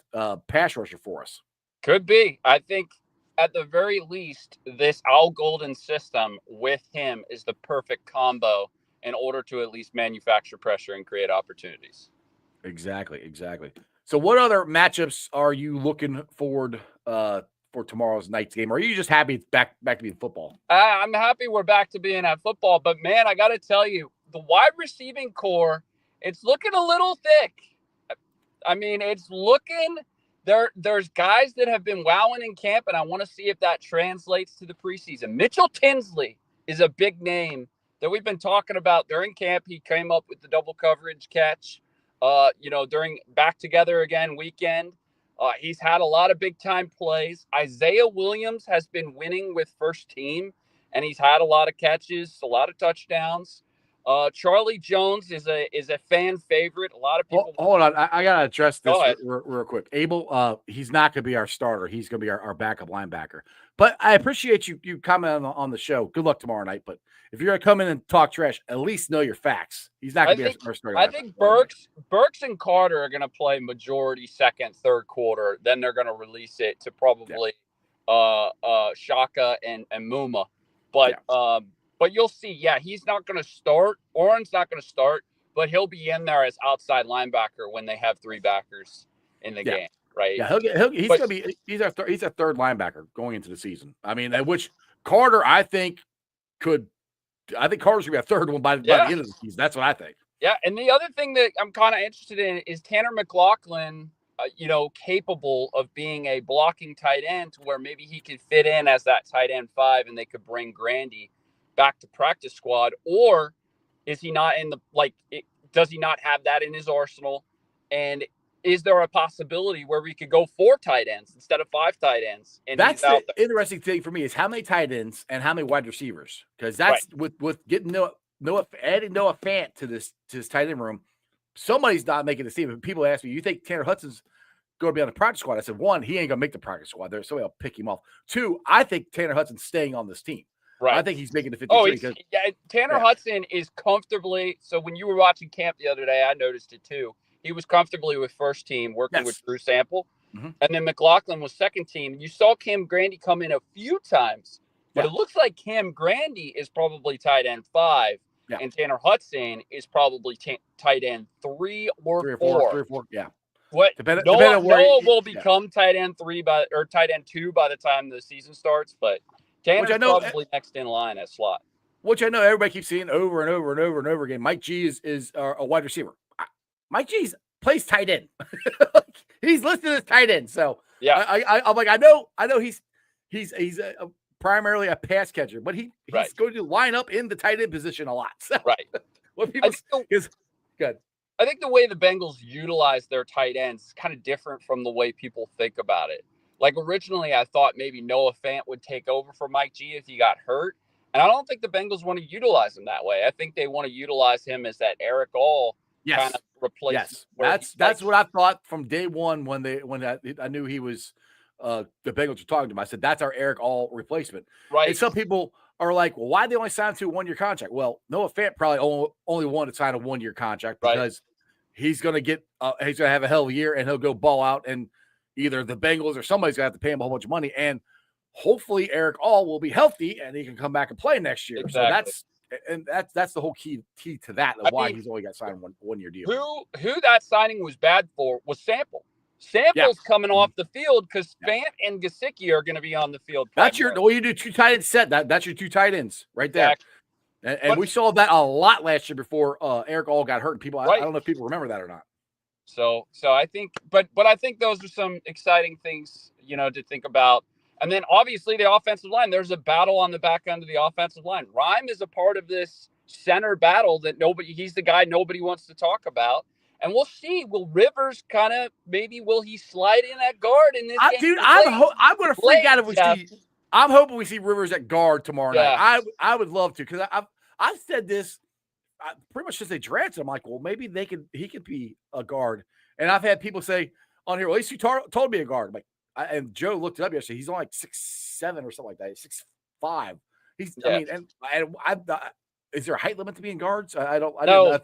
A: pass rusher for us.
C: Could be. I think at the very least, this Al Golden system with him is the perfect combo in order to at least manufacture pressure and create opportunities.
A: Exactly. So what other matchups are you looking forward for tomorrow's night's game? Or are you just happy it's back to being football?
C: I'm happy we're back to being at football, but man, I got to tell you, the wide receiving core, it's looking a little thick. I mean, it's looking there's guys that have been wowing in camp, and I want to see if that translates to the preseason. Mitchell Tinsley is a big name that we've been talking about during camp. He came up with the double coverage catch, during back together again weekend. He's had a lot of big time plays. Isaiah Williams has been winning with first team, and he's had a lot of catches, a lot of touchdowns. Charlie Jones is a fan favorite. A lot of people.
A: Hold on, I gotta address this real quick. Abel, he's not gonna be our starter. He's gonna be our backup linebacker. But I appreciate you commenting on the show. Good luck tomorrow night. But if you're gonna come in and talk trash, at least know your facts. He's not gonna be our starter.
C: I think Burks and Carter are gonna play majority second, third quarter. Then they're gonna release it to probably Shaka and Muma. But you'll see, he's not going to start. Oren's not going to start, but he'll be in there as outside linebacker when they have three backers in the game, right?
A: Yeah, he's a third linebacker going into the season. I mean, which Carter, I think Carter's going to be a third one by the end of the season. That's what I think.
C: Yeah, and the other thing that I'm kind of interested in is Tanner McLaughlin, capable of being a blocking tight end to where maybe he could fit in as that tight end 5 and they could bring Grandy back to practice squad, or is he not does he not have that in his arsenal? And is there a possibility where we could go 4 tight ends instead of 5 tight ends? And
A: that's the interesting thing for me is how many tight ends and how many wide receivers, because that's with getting adding Noah Fant to this tight end room, somebody's not making the team. People ask me, you think Tanner Hudson's going to be on the practice squad? I said, 1, he ain't going to make the practice squad there, so I'll pick him off. 2, I think Tanner Hudson's staying on this team.
C: Right.
A: I think he's making the 53.
C: Tanner Hudson is comfortably. So when you were watching camp the other day, I noticed it too. He was comfortably with first team working with Drew Sample.
A: Mm-hmm.
C: And then McLaughlin was second team. You saw Cam Grandy come in a few times, but it looks like Cam Grandy is probably tight end 5, and Tanner Hudson is probably tight end 3 or 4.
A: 3 or 4, yeah.
C: What Noah will become tight end 3 or tight end 2 by the time the season starts, but Tanner's probably next in line at slot.
A: Which I know everybody keeps seeing over and over and over and over again. Mike G is a wide receiver. Mike G plays tight end. He's listed as tight end. So I'm like, I know he's primarily a pass catcher, but he's going to line up in the tight end position a lot. So what people is good.
C: I think the way the Bengals utilize their tight ends is kind of different from the way people think about it. Like originally, I thought maybe Noah Fant would take over for Mike G if he got hurt. And I don't think the Bengals want to utilize him that way. I think they want to utilize him as that Eric All kind of replacement.
A: Yes, that's what I thought from day one when I knew he was the Bengals were talking to him. I said, that's our Eric All replacement.
C: Right.
A: And some people are like, well, why did they only sign to a 1-year contract? Well, Noah Fant probably only wanted to sign a 1-year contract because he's going to get he's going to have a hell of a year and he'll go ball out, and either the Bengals or somebody's going to have to pay him a whole bunch of money. And hopefully Eric All will be healthy and he can come back and play next year.
C: Exactly.
A: So that's the whole key to that, of why he's only got signed one-year deal.
C: Who that signing was bad for was Sample. Sample's coming off the field because Fant and Gesicki are going to be on the field.
A: That's the way you do 2 tight ends set. That's your 2 tight ends right there. Exactly. And we saw that a lot last year before Eric All got hurt. People, I don't know if people remember that or not.
C: So I think, but I think those are some exciting things, to think about. And then obviously the offensive line, there's a battle on the back end of the offensive line. Rhyme is a part of this center battle that he's the guy nobody wants to talk about. And we'll see. Will Rivers will he slide in at guard in this game?
A: Dude, I'm going to freak out if we see. I'm hoping we see Rivers at guard tomorrow night. I would love to, because I've said this pretty much since they drafted. I'm like, well, maybe he could be a guard. And I've had people say on here, well, at least you told me a guard. I'm like, and Joe looked it up yesterday. He's only like 6'7" or something like that. 6'5". I mean, is there a height limit to being guards? I don't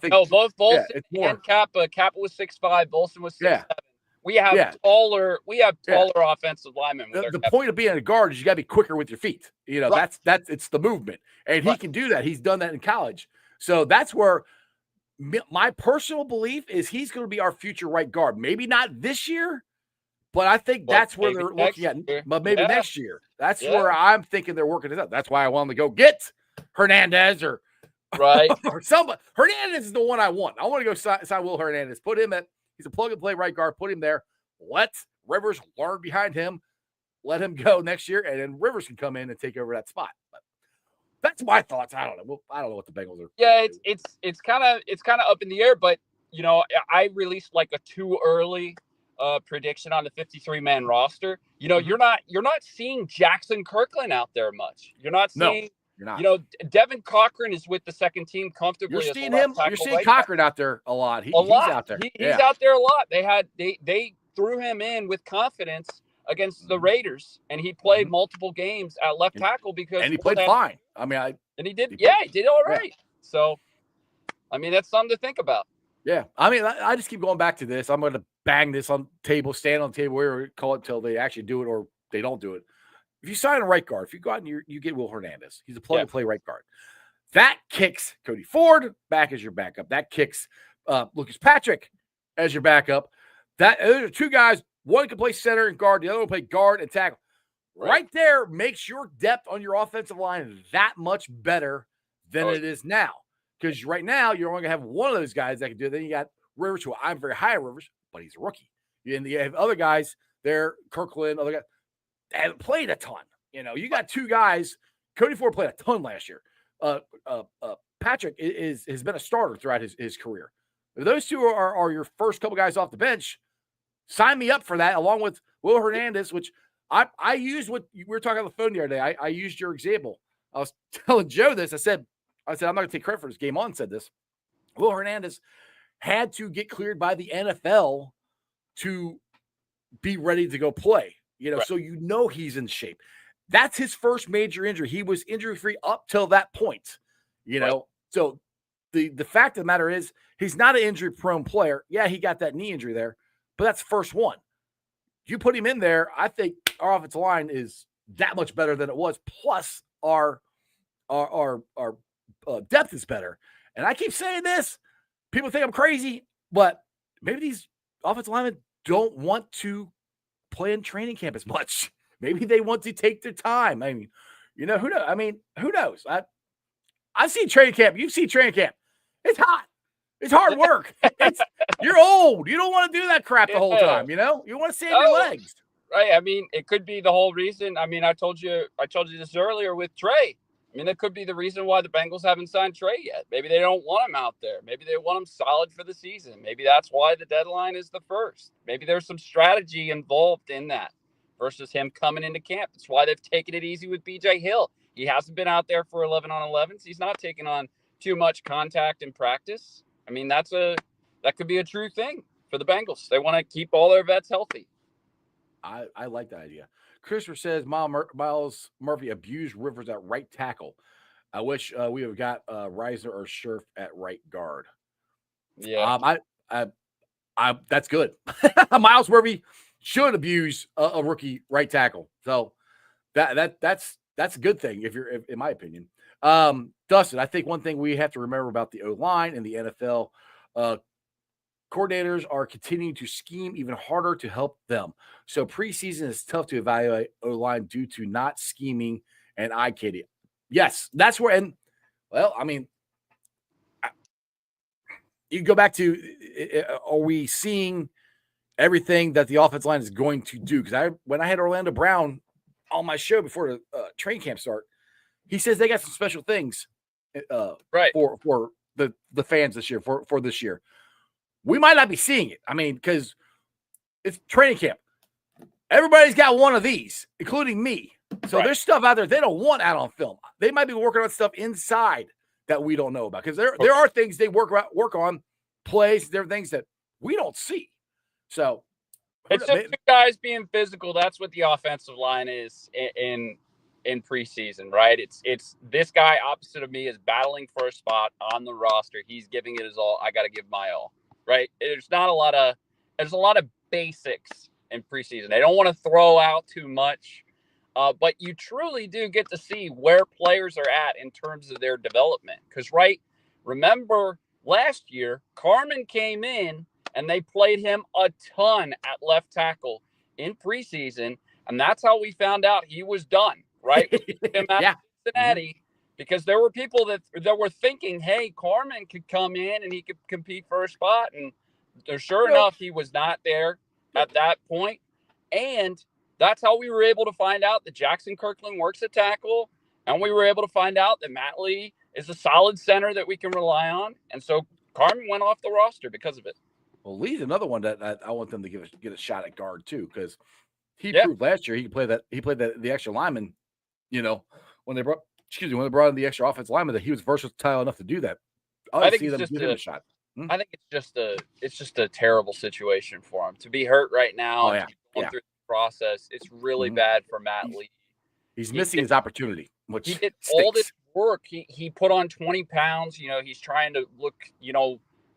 A: think.
C: No, both and Kappa. Kappa was 6'5". Bolson was 6'7".
A: Yeah.
C: We have taller offensive linemen.
A: The point of being a guard is you got to be quicker with your feet. That's it's the movement, and he can do that. He's done that in college. So that's where my personal belief is he's going to be our future right guard. Maybe not this year, but I think that's where they're looking at. But maybe next year. That's where I'm thinking they're working it up. That's why I want them to go get Hernandez or somebody. Hernandez is the one I want. I want to go sign Will Hernandez. Put him he's a plug-and-play right guard. Put him there. Let Rivers learn behind him. Let him go next year, and then Rivers can come in and take over that spot. But that's my thoughts. I don't know. I don't know what the Bengals are.
C: Yeah, it's kind of up in the air. But I released like a too early prediction on the 53-man roster. You're not seeing Jackson Kirkland out there much. You're not seeing. You're not. Devin Cochran is with the second team comfortably.
A: You're seeing him. You're seeing Cochran out there a lot. He's out there.
C: He's out there a lot. They threw him in with confidence against the Raiders, and he played multiple games at left tackle because
A: he played fine. I mean,
C: he did all right. Yeah. So, I mean, that's something to think about.
A: Yeah, I mean, I just keep going back to this. I'm going to bang this on table, stand on the table, wherever we call it, until they actually do it or they don't do it. If you sign a right guard, if you go out and you get Will Hernandez, he's a plug-and-play right guard. That kicks Cody Ford back as your backup. That kicks Lucas Patrick as your backup. Those are 2 guys. One can play center and guard. The other will play guard and tackle. Right there makes your depth on your offensive line that much better than it is now. Because right now, you're only going to have one of those guys that can do it. Then you got Rivers, who I'm very high on Rivers, but he's a rookie. And you have other guys there, Kirkland, other guys, that haven't played a ton. You got 2 guys. Cody Ford played a ton last year. Patrick has been a starter throughout his career. If those 2 are your first couple guys off the bench, sign me up for that, along with Will Hernandez, which I used what we were talking on the phone the other day. I used your example. I was telling Joe this. I said, I'm not going to take credit for this. Game On said this. Will Hernandez had to get cleared by the NFL to be ready to go play. So he's in shape. That's his first major injury. He was injury-free up till that point,
C: Right.
A: So the fact of the matter is he's not an injury-prone player. Yeah, he got that knee injury there, but that's the first one. You put him in there, I think our offensive line is that much better than it was. Plus, our depth is better. And I keep saying this. People think I'm crazy, but maybe these offensive linemen don't want to play in training camp as much. Maybe they want to take their time. I mean, who knows? I mean, who knows? I've seen training camp. You've seen training camp. It's hot. It's hard work. You're old. You don't want to do that crap the whole time. You want to save your legs.
C: Right. I mean, it could be the whole reason. I mean, I told you this earlier with Trey. I mean, that could be the reason why the Bengals haven't signed Trey yet. Maybe they don't want him out there. Maybe they want him solid for the season. Maybe that's why the deadline is the first. Maybe there's some strategy involved in that versus him coming into camp. That's why they've taken it easy with BJ Hill. He hasn't been out there for 11 on 11s. He's not taking on too much contact in practice. I mean, that could be a true thing for the Bengals. They want to keep all their vets healthy.
A: I like that idea. Christopher says Miles Murphy abused Rivers at right tackle. I wish we would have got Reisner or Scherf at right guard.
C: Yeah,
A: I that's good. Miles Murphy should abuse a rookie right tackle. So that's a good thing if in my opinion. Dustin, I think one thing we have to remember about the O-line and the NFL coordinators are continuing to scheme even harder to help them. So preseason is tough to evaluate O-line due to not scheming and eye candy. Yes, that's where. And I mean, you go back to: are we seeing everything that the offensive line is going to do? Because when I had Orlando Brown on my show before the training camp start, he says they got some special things,
C: right,
A: for the fans this year for this year. We might not be seeing it. I mean, because it's training camp. Everybody's got one of these, including me. So there's stuff out there they don't want out on film. They might be working on stuff inside that we don't know about because there are things they work on, plays, there are things that we don't see. So
C: it's just the guys being physical. That's what the offensive line is in preseason, right? It's this guy opposite of me is battling for a spot on the roster. He's giving it his all. I got to give my all. Right. There's a lot of basics in preseason. They don't want to throw out too much, but you truly do get to see where players are at in terms of their development. Because, remember last year, Carmen came in and they played him a ton at left tackle in preseason. And that's how we found out he was done, right? Him at Cincinnati. Because there were people that were thinking, hey, Carmen could come in and he could compete for a spot. And sure enough, he was not there at that point. And that's how we were able to find out that Jackson Kirkland works at tackle. And we were able to find out that Matt Lee is a solid center that we can rely on. And so Carmen went off the roster because of it.
A: Well, Lee's another one that I want them to get a shot at guard, too, because he proved last year he could play that. He played the extra lineman, when they brought in the extra offensive lineman, that he was versatile enough to do that.
C: I think it's just a shot. I think it's just a terrible situation for him to be hurt right now. Going through the process, it's really bad for Matt Lee.
A: He's missing his opportunity. Which
C: he did all this work. He put on 20 pounds. He's trying to look,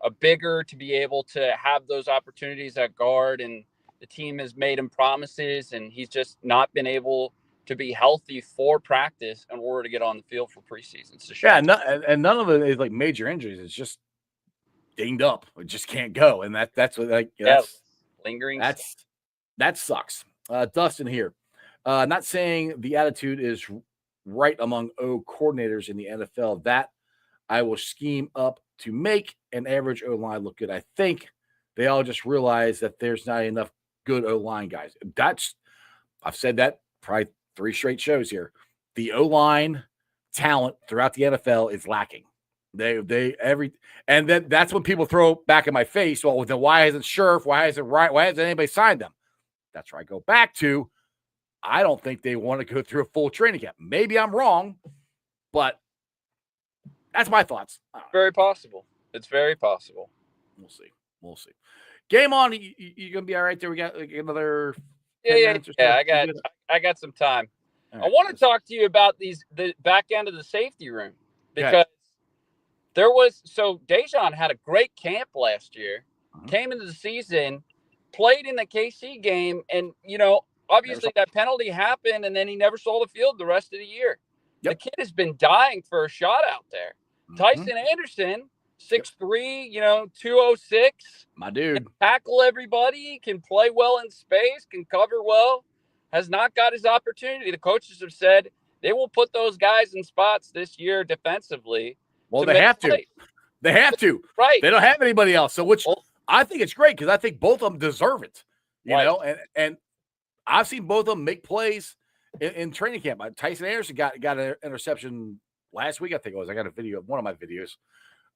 C: a bigger to be able to have those opportunities at guard, and the team has made him promises, and he's just not been able to be healthy for practice in order to get on the field for preseason.
A: And none of it is like major injuries. It's just dinged up. It just can't go. And that's what that's
C: lingering.
A: That sucks. Dustin here. Not saying the attitude is right among O coordinators in the NFL that I will scheme up to make an average O-line look good. I think they all just realize that there's not enough good O-line guys. I've said that probably 3 straight shows here. The O-line talent throughout the NFL is lacking. And then that's when people throw back in my face. Well, then why hasn't Scherf? Why hasn't anybody signed them? That's where I go back to. I don't think they want to go through a full training camp. Maybe I'm wrong, but that's my thoughts.
C: Very possible. It's very possible.
A: We'll see. Game on. You gonna be all right there? We got like another.
C: Yeah. I got some time.
A: All
C: I
A: right.
C: want to talk to you about the back end of the safety room because
A: Okay.
C: Dejan had a great camp last year, came into the season, played in the KC game, and obviously that penalty happened, and then he never saw the field the rest of the year.
A: Yep.
C: The kid has been dying for a shot out there. Tyson Anderson, 6'3", 206.
A: My dude.
C: Can tackle everybody, can play well in space, can cover well, has not got his opportunity. The coaches have said they will put those guys in spots this year defensively.
A: Well, they have to. They have to.
C: Right.
A: They don't have anybody else. So, I think it's great because I think both of them deserve it. You know, and I've seen both of them make plays in training camp. Tyson Anderson got an interception last week, I think it was. I got a video of one of my videos.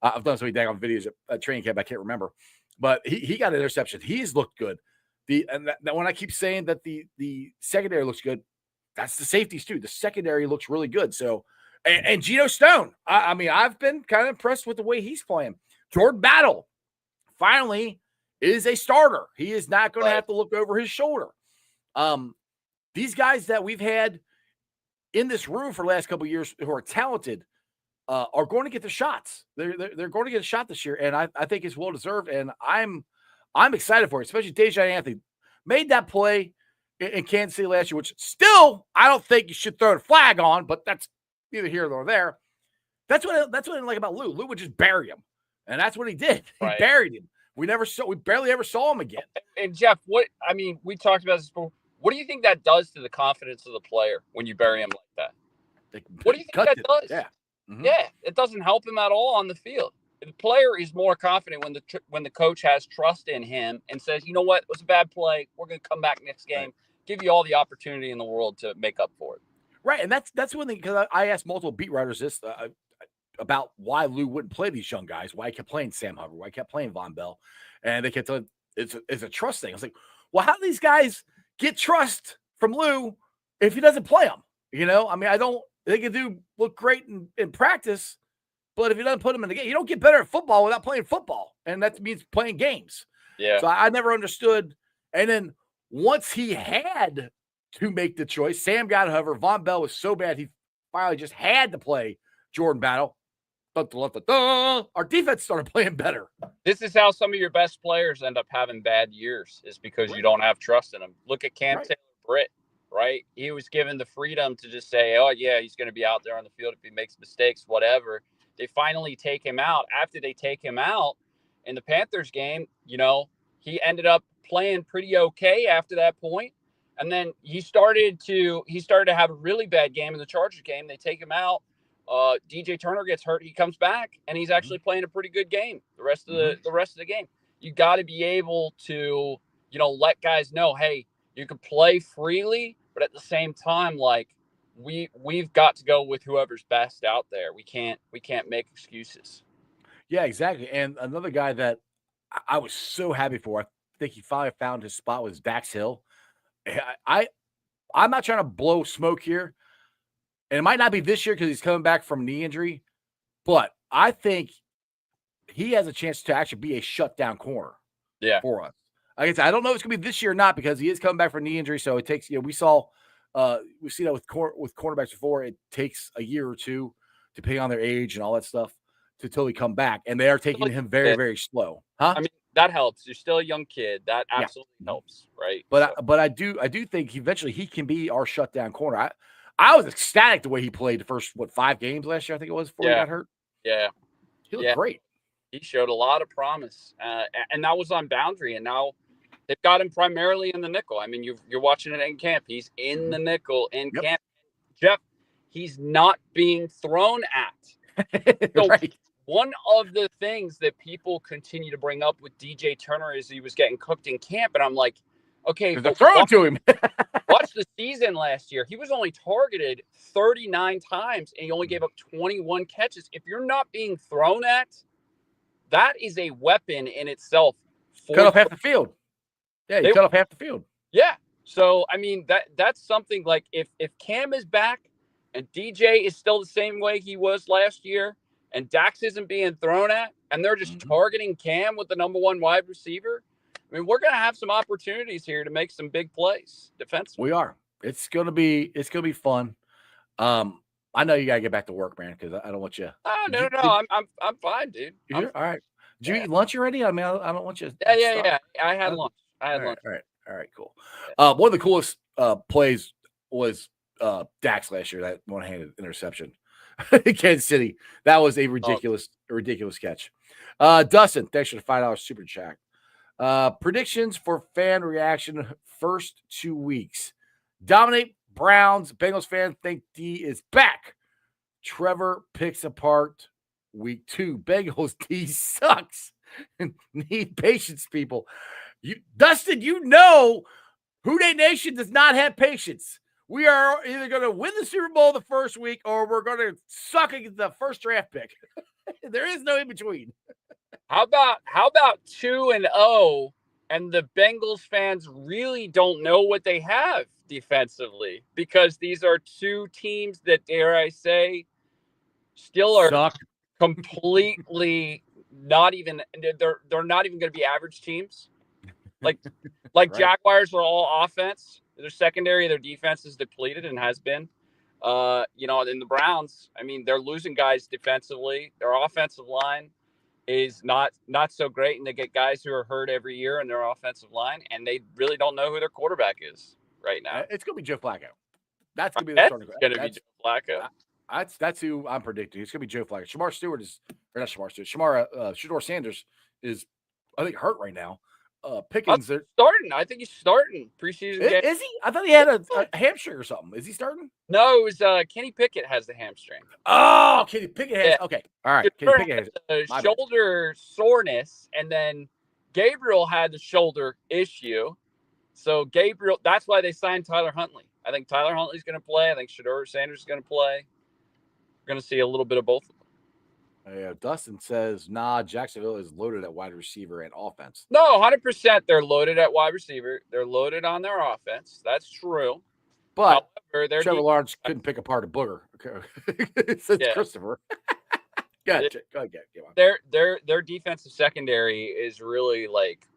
A: I've done so many daggone videos at training camp, I can't remember. But he got an interception. He's looked good. When I keep saying that the secondary looks good, that's the safeties too. The secondary looks really good. So, and Geno Stone, I mean, I've been kind of impressed with the way he's playing. Jordan Battle finally is a starter. He is not going to have to look over his shoulder. These guys that we've had in this room for the last couple of years who are talented are going to get the shots. They're going to get a shot this year, and I think it's well deserved. And I'm excited for it, especially Dejan Anthony made that play in Kansas City last year, which still I don't think you should throw a flag on, but that's neither here nor there. That's what I didn't like about Lou. Lou would just bury him, and that's what he did. He buried him. We barely ever saw him again.
C: And Jeff, we talked about this before. What do you think that does to the confidence of the player when you bury him like that? What do you think that does?
A: Yeah.
C: Yeah, it doesn't help him at all on the field. The player is more confident when the coach has trust in him and says, you know what, it was a bad play. We're going to come back next game, give you all the opportunity in the world to make up for it.
A: Right, and that's one thing, because I asked multiple beat writers this about why Lou wouldn't play these young guys, why he kept playing Sam Hubbard, why he kept playing Von Bell, and they kept telling it's a trust thing. I was like, well, how do these guys get trust from Lou if he doesn't play them? I mean, they can look great in practice, but if he doesn't put them in the game, you don't get better at football without playing football, and that means playing games.
C: Yeah.
A: So I never understood. And then once he had to make the choice, Sam got to hover. Von Bell was so bad he finally just had to play Jordan Battle. Our defense started playing better.
C: This is how some of your best players end up having bad years, is because you don't have trust in them. Look at Cam Taylor-Britt, right? He was given the freedom to just say, oh, yeah, he's going to be out there on the field if he makes mistakes, whatever. They finally take him out. After they take him out in the Panthers game, he ended up playing pretty okay after that point. And then he started to have a really bad game in the Chargers game. They take him out. DJ Turner gets hurt. He comes back, and he's actually playing a pretty good game the rest of the game. You got to be able to, let guys know, hey, you can play freely, but at the same time, like, we've got to go with whoever's best out there. We can't make excuses.
A: Yeah, exactly. And another guy that I was so happy for, I think he finally found his spot, was Dax Hill. I'm not trying to blow smoke here, and it might not be this year because he's coming back from knee injury, but I think he has a chance to actually be a shutdown corner for us. Like I said, I don't know if it's going to be this year or not, because he is coming back from knee injury. So it takes, we've seen that with cornerbacks before. It takes a year or two, depending on their age and all that stuff, to totally come back. And they are taking him very, very slow. Huh?
C: I mean, that helps. You're still a young kid. That absolutely helps, right?
A: But I do think eventually he can be our shutdown corner. I was ecstatic the way he played the first 5 games last year, I think it was, before he got hurt.
C: Yeah.
A: He looked great.
C: He showed a lot of promise, and that was on boundary. And now they've got him primarily in the nickel. I mean, you're watching it in camp. He's in the nickel in camp. Jeff, he's not being thrown at. So one of the things that people continue to bring up with DJ Turner is he was getting cooked in camp, and I'm like, okay,
A: they're throwing to him.
C: Watch the season last year. He was only targeted 39 times, and he only gave up 21 catches. If you're not being thrown at, that is a weapon in itself.
A: Cut off half the field. Yeah, you cut off half the field.
C: Yeah. So, I mean, that's something like if Cam is back and DJ is still the same way he was last year, and Dax isn't being thrown at, and they're just targeting Cam with the number 1 wide receiver, I mean, we're going to have some opportunities here to make some big plays defensively.
A: We are. It's gonna be fun. I know you gotta get back to work, man, because I don't want you.
C: Oh
A: Did
C: no,
A: you,
C: no,
A: did,
C: I'm fine, dude.
A: you sure? All right. Did you eat lunch already? I mean, I don't want you to start.
C: Yeah. I had
A: All
C: lunch. I had lunch.
A: right, cool. One of the coolest plays was Dax last year, that one-handed interception in Kansas City. That was a ridiculous catch. Dustin, thanks for the $5 super chat. Predictions for fan reaction first 2 weeks. Dominate Browns. Bengals fan think D is back. Trevor picks apart week 2. Bengals D sucks. Need patience, people. Dustin, you know Who Dey Nation does not have patience. We are either going to win the Super Bowl the first week or we're going to suck against the first draft pick. There is no in between.
C: How about 2-0 and the Bengals fans really don't know what they have defensively, because these are two teams that, dare I say, still are
A: Suck.
C: completely not even they're not even going to be average teams. Like
A: Right.
C: Jaguars are all offense. Their secondary, their defense is depleted and has been. In the Browns, I mean, they're losing guys defensively. Their offensive line is not so great, and they get guys who are hurt every year in their offensive line, and they really don't know who their quarterback is right now.
A: It's going to be Joe Flacco. That's going to be the starting.
C: It's going to be Joe Flacco.
A: That's who I'm predicting. It's going to be Joe Flacco. Shador Sanders is, I think, hurt right now. Pickens
C: starting. I think he's starting preseason game.
A: Is he? I thought he had a hamstring or something. Is he starting?
C: No, it was Kenny Pickett has the hamstring.
A: Oh, Kenny Pickett has. Yeah. Okay, all right. Kenny Pickett
C: has the shoulder soreness, and then Gabriel had the shoulder issue. So Gabriel, that's why they signed Tyler Huntley. I think Tyler Huntley's going to play. I think Shador Sanders is going to play. We're going to see a little bit of both of them.
A: Yeah, Dustin says, nah, Jacksonville is loaded at wide receiver and offense.
C: No, 100% they're loaded at wide receiver. They're loaded on their offense. That's true.
A: But however, Trevor Lawrence couldn't pick apart a booger. Okay. Says Christopher. Go ahead.
C: Their defensive secondary is really like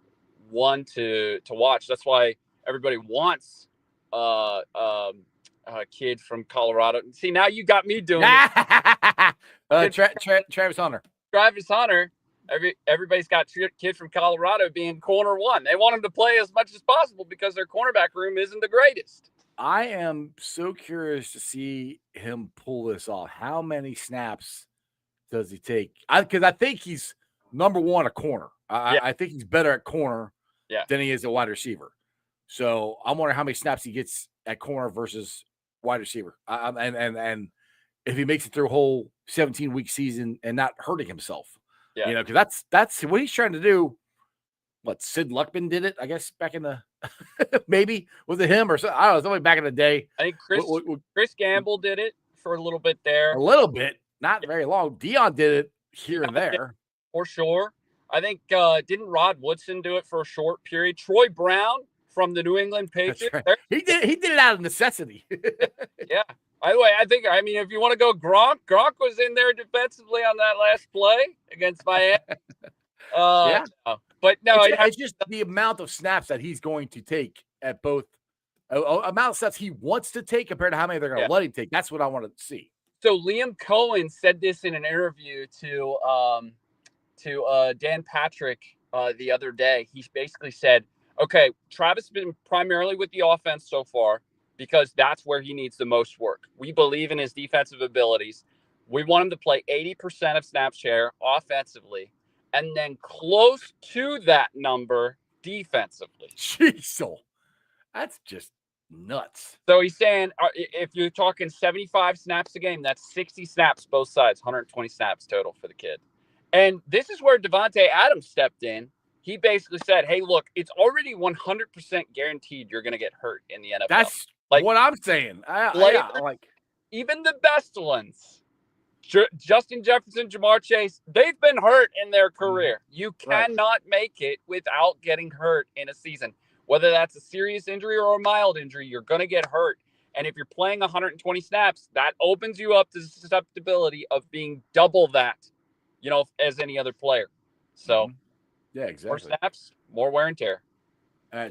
C: one to watch. That's why everybody wants a kid from Colorado. See, now you got me doing
A: Travis Hunter.
C: Travis Hunter. Everybody's got kid from Colorado being corner one. They want him to play as much as possible because their cornerback room isn't the greatest.
A: I am so curious to see him pull this off. How many snaps does he take? Because I think he's number one at corner. I think he's better at corner than he is a wide receiver. So I'm wondering how many snaps he gets at corner versus wide receiver. And if he makes it through a whole 17-week season and not hurting himself. Yeah. Because that's what he's trying to do. What, Sid Luckman did it, I guess, back in the maybe was it him or so? I don't know, somebody back in the day.
C: I think Chris Gamble did it for a little bit there.
A: A little bit, not very long. Dion did it here and there.
C: For sure. I think didn't Rod Woodson do it for a short period? Troy Brown from the New England Patriots.
A: Right. He did it out of necessity.
C: Yeah. By the way, I mean, if you want to go Gronk was in there defensively on that last play against Miami.
A: Yeah.
C: But no,
A: it's just the amount of snaps that he's going to take at both amount of snaps he wants to take compared to how many they're going to let him take. That's what I want to see.
C: So Liam Cohen said this in an interview to Dan Patrick the other day. He basically said, okay, Travis has been primarily with the offense so far because that's where he needs the most work. We believe in his defensive abilities. We want him to play 80% of snap share offensively, and then close to that number defensively.
A: Jeez, that's just nuts.
C: So he's saying if you're talking 75 snaps a game, that's 60 snaps both sides, 120 snaps total for the kid. And this is where Devontae Adams stepped in. He basically said, hey, look, it's already 100% guaranteed you're going to get hurt in the NFL.
A: That's what I'm saying.
C: Even the best ones. Justin Jefferson, Jamar Chase, they've been hurt in their career. You cannot make it without getting hurt in a season. Whether that's a serious injury or a mild injury, you're going to get hurt. And if you're playing 120 snaps, that opens you up to the susceptibility of being double that, as any other player. So,
A: yeah, exactly.
C: More snaps, more wear and tear.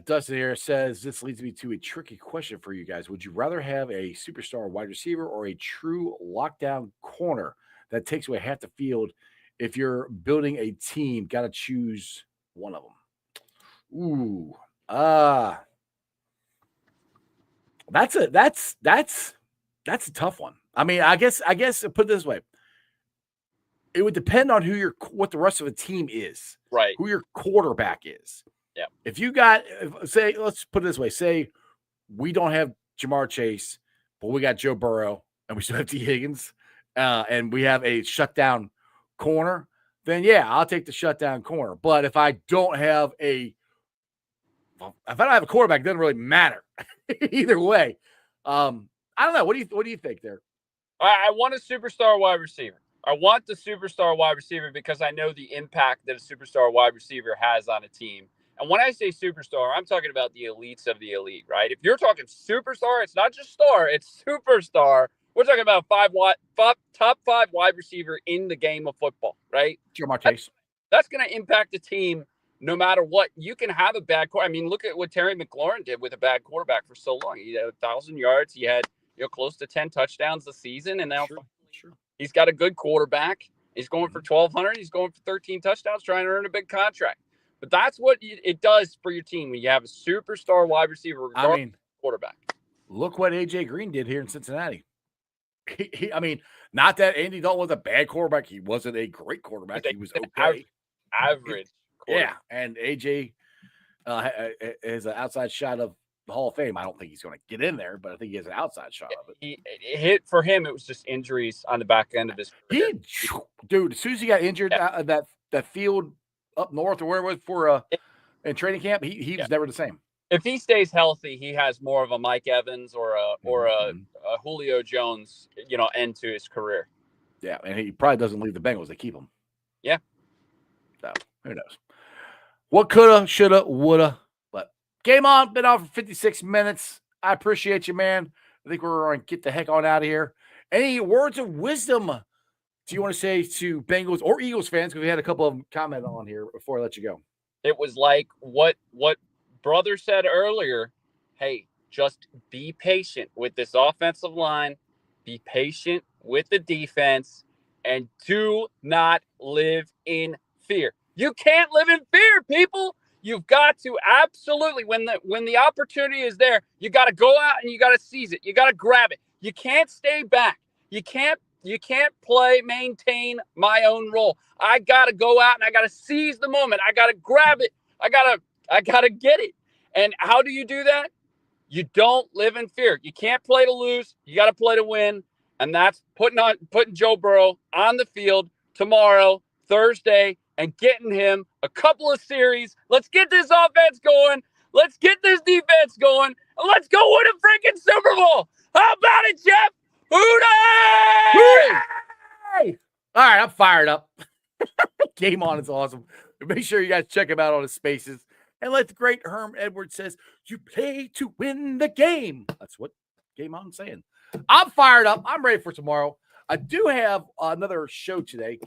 A: Dustin here says, this leads me to a tricky question for you guys. Would you rather have a superstar wide receiver or a true lockdown corner that takes away half the field? If you're building a team, got to choose one of them. Ooh. That's a tough one. I mean, I guess put it this way. It would depend on what the rest of the team is.
C: Right.
A: Who your quarterback is.
C: Yeah.
A: If you got, say, let's put it this way. Say we don't have Jamar Chase, but we got Joe Burrow and we still have T. Higgins, and we have a shutdown corner, then yeah, I'll take the shutdown corner. But if I don't have a quarterback, it doesn't really matter either way. I don't know. What do you think there?
C: I want a superstar wide receiver. I want the superstar wide receiver because I know the impact that a superstar wide receiver has on a team. And when I say superstar, I'm talking about the elites of the elite, right? If you're talking superstar, it's not just star, it's superstar. We're talking about top 5 wide receiver in the game of football, right?
A: Jamar Chase.
C: That's going to impact the team no matter what. You can have a bad quarterback. I mean, look at what Terry McLaurin did with a bad quarterback for so long. He had 1,000 yards. He had close to 10 touchdowns this season, and now he's got a good quarterback. He's going for 1,200. He's going for 13 touchdowns, trying to earn a big contract. But that's what it does for your team when you have a superstar wide receiver, regardless of quarterback.
A: Look what A.J. Green did here in Cincinnati. I mean, not that Andy Dalton was a bad quarterback. He wasn't a great quarterback. He was okay.
C: Average.
A: Yeah, and AJ is an outside shot of the Hall of Fame. I don't think he's going to get in there, but I think he has an outside shot of it.
C: It hit for him. It was just injuries on the back end of his career.
A: Dude, as soon as he got injured, that field up north or where it was for in training camp, he was never the same.
C: If he stays healthy, he has more of a Mike Evans or a Julio Jones, end to his career.
A: Yeah, and he probably doesn't leave the Bengals. They keep him.
C: Yeah.
A: So who knows? What coulda, shoulda, woulda. But game on. Been on for 56 minutes. I appreciate you, man. I think we're going to get the heck on out of here. Any words of wisdom do you want to say to Bengals or Eagles fans? Because we had a couple of them comment on here before I let you go.
C: It was like what brother said earlier. Hey, just be patient with this offensive line. Be patient with the defense. And do not live in fear. You can't live in fear, people. You've got to absolutely, when the opportunity is there, you got to go out and you got to seize it. You got to grab it. You can't stay back. You can't maintain my own role. I got to go out and I got to seize the moment. I got to grab it. I got to get it. And how do you do that? You don't live in fear. You can't play to lose. You got to play to win. And that's putting Joe Burrow on the field tomorrow, Thursday, and getting him a couple of series. Let's get this offense going. Let's get this defense going. And let's go win a freaking Super Bowl. How about it, Jeff? Hooray!
A: All right, I'm fired up. Game on is awesome. Make sure you guys check him out on his spaces. And like the great Herm Edwards says, you play to win the game. That's what Game On is saying. I'm fired up. I'm ready for tomorrow. I do have another show today.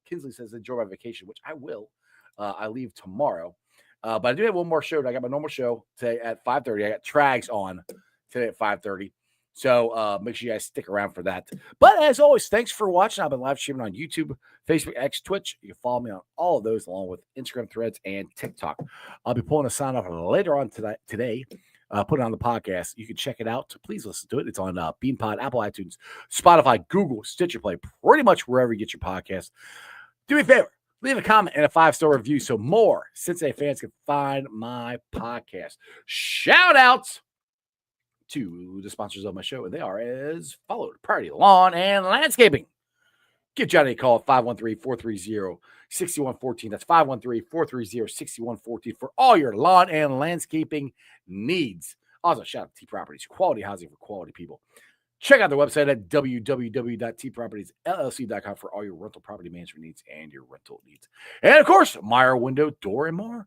A: Kinsley says, enjoy my vacation, which I will. I leave tomorrow. But I do have one more show. I got my normal show today at 5:30. I got Trags on today at 5:30. So make sure you guys stick around for that. But as always, thanks for watching. I've been live streaming on YouTube, Facebook, X, Twitch. You can follow me on all of those, along with Instagram, Threads, and TikTok. I'll be pulling a sign off later on today. Put it on the podcast. You can check it out. Please listen to it. It's on BeanPod, Apple iTunes, Spotify, Google, Stitcher Play, pretty much wherever you get your podcast. Do me a favor. Leave a comment and a 5-star review so more Cincinnati fans can find my podcast. Shout outs to the sponsors of my show, and they are as followed: Priority Lawn and Landscaping. Give Johnny a call at 513-430-6114. That's 513-430-6114 for all your lawn and landscaping needs. Also, shout out to T Properties, quality housing for quality people. Check out their website at www.tpropertiesllc.com for all your rental property management needs and your rental needs. And, of course, Meyer Window, Door, and more.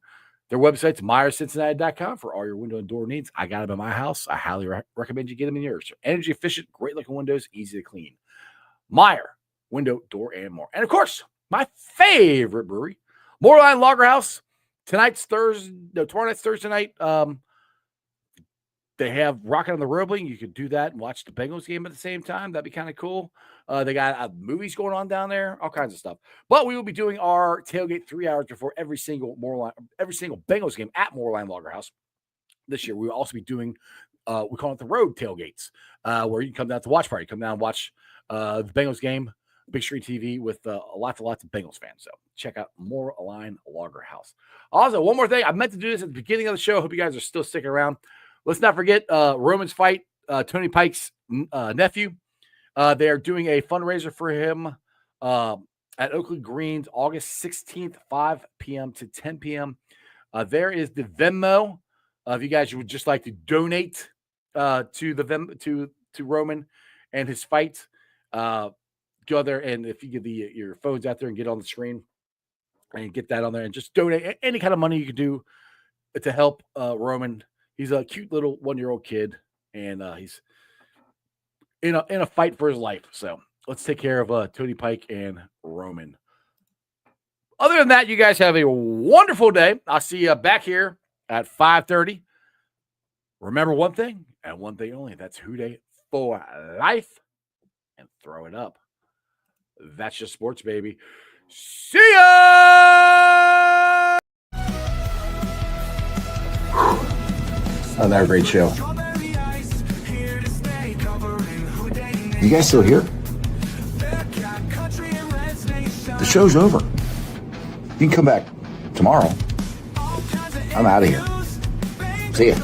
A: Their website's MeyerCincinnati.com for all your window and door needs. I got them in my house. I highly recommend you get them in yours. They're energy efficient, great looking windows, easy to clean. Meyer Window, Door, and more. And, of course, my favorite brewery, Moorline Lager House. tomorrow night's Thursday night. They have Rocket on the Roebling. You could do that and watch the Bengals game at the same time. That'd be kind of cool. They got movies going on down there, all kinds of stuff. But we will be doing our tailgate 3 hours before every single Bengals game at Moorline Lager House this year. We will also be doing, we call it the road tailgates, where you can come down to watch party, come down and watch the Bengals game, big screen TV with lots of Bengals fans. So check out Moorline Lager House. Also, one more thing. I meant to do this at the beginning of the show. I hope you guys are still sticking around. Let's not forget Roman's fight, Tony Pike's nephew. They're doing a fundraiser for him at Oakley Greens, August 16th, 5 p.m. to 10 p.m. There is the Venmo. If you guys would just like to donate to Roman and his fight, go there, and if you get your phones out there and get on the screen and get that on there and just donate any kind of money you can do to help Roman. He's a cute little 1-year-old kid, and he's in a fight for his life. So let's take care of Tony Pike and Roman. Other than that, you guys have a wonderful day. I'll see you back here at 5:30. Remember one thing, and one thing only. That's Who Dey for life. And throw it up. That's just sports, baby. See ya!
D: Another great show. You guys still here? The show's over. You can come back tomorrow. I'm out of here. See ya.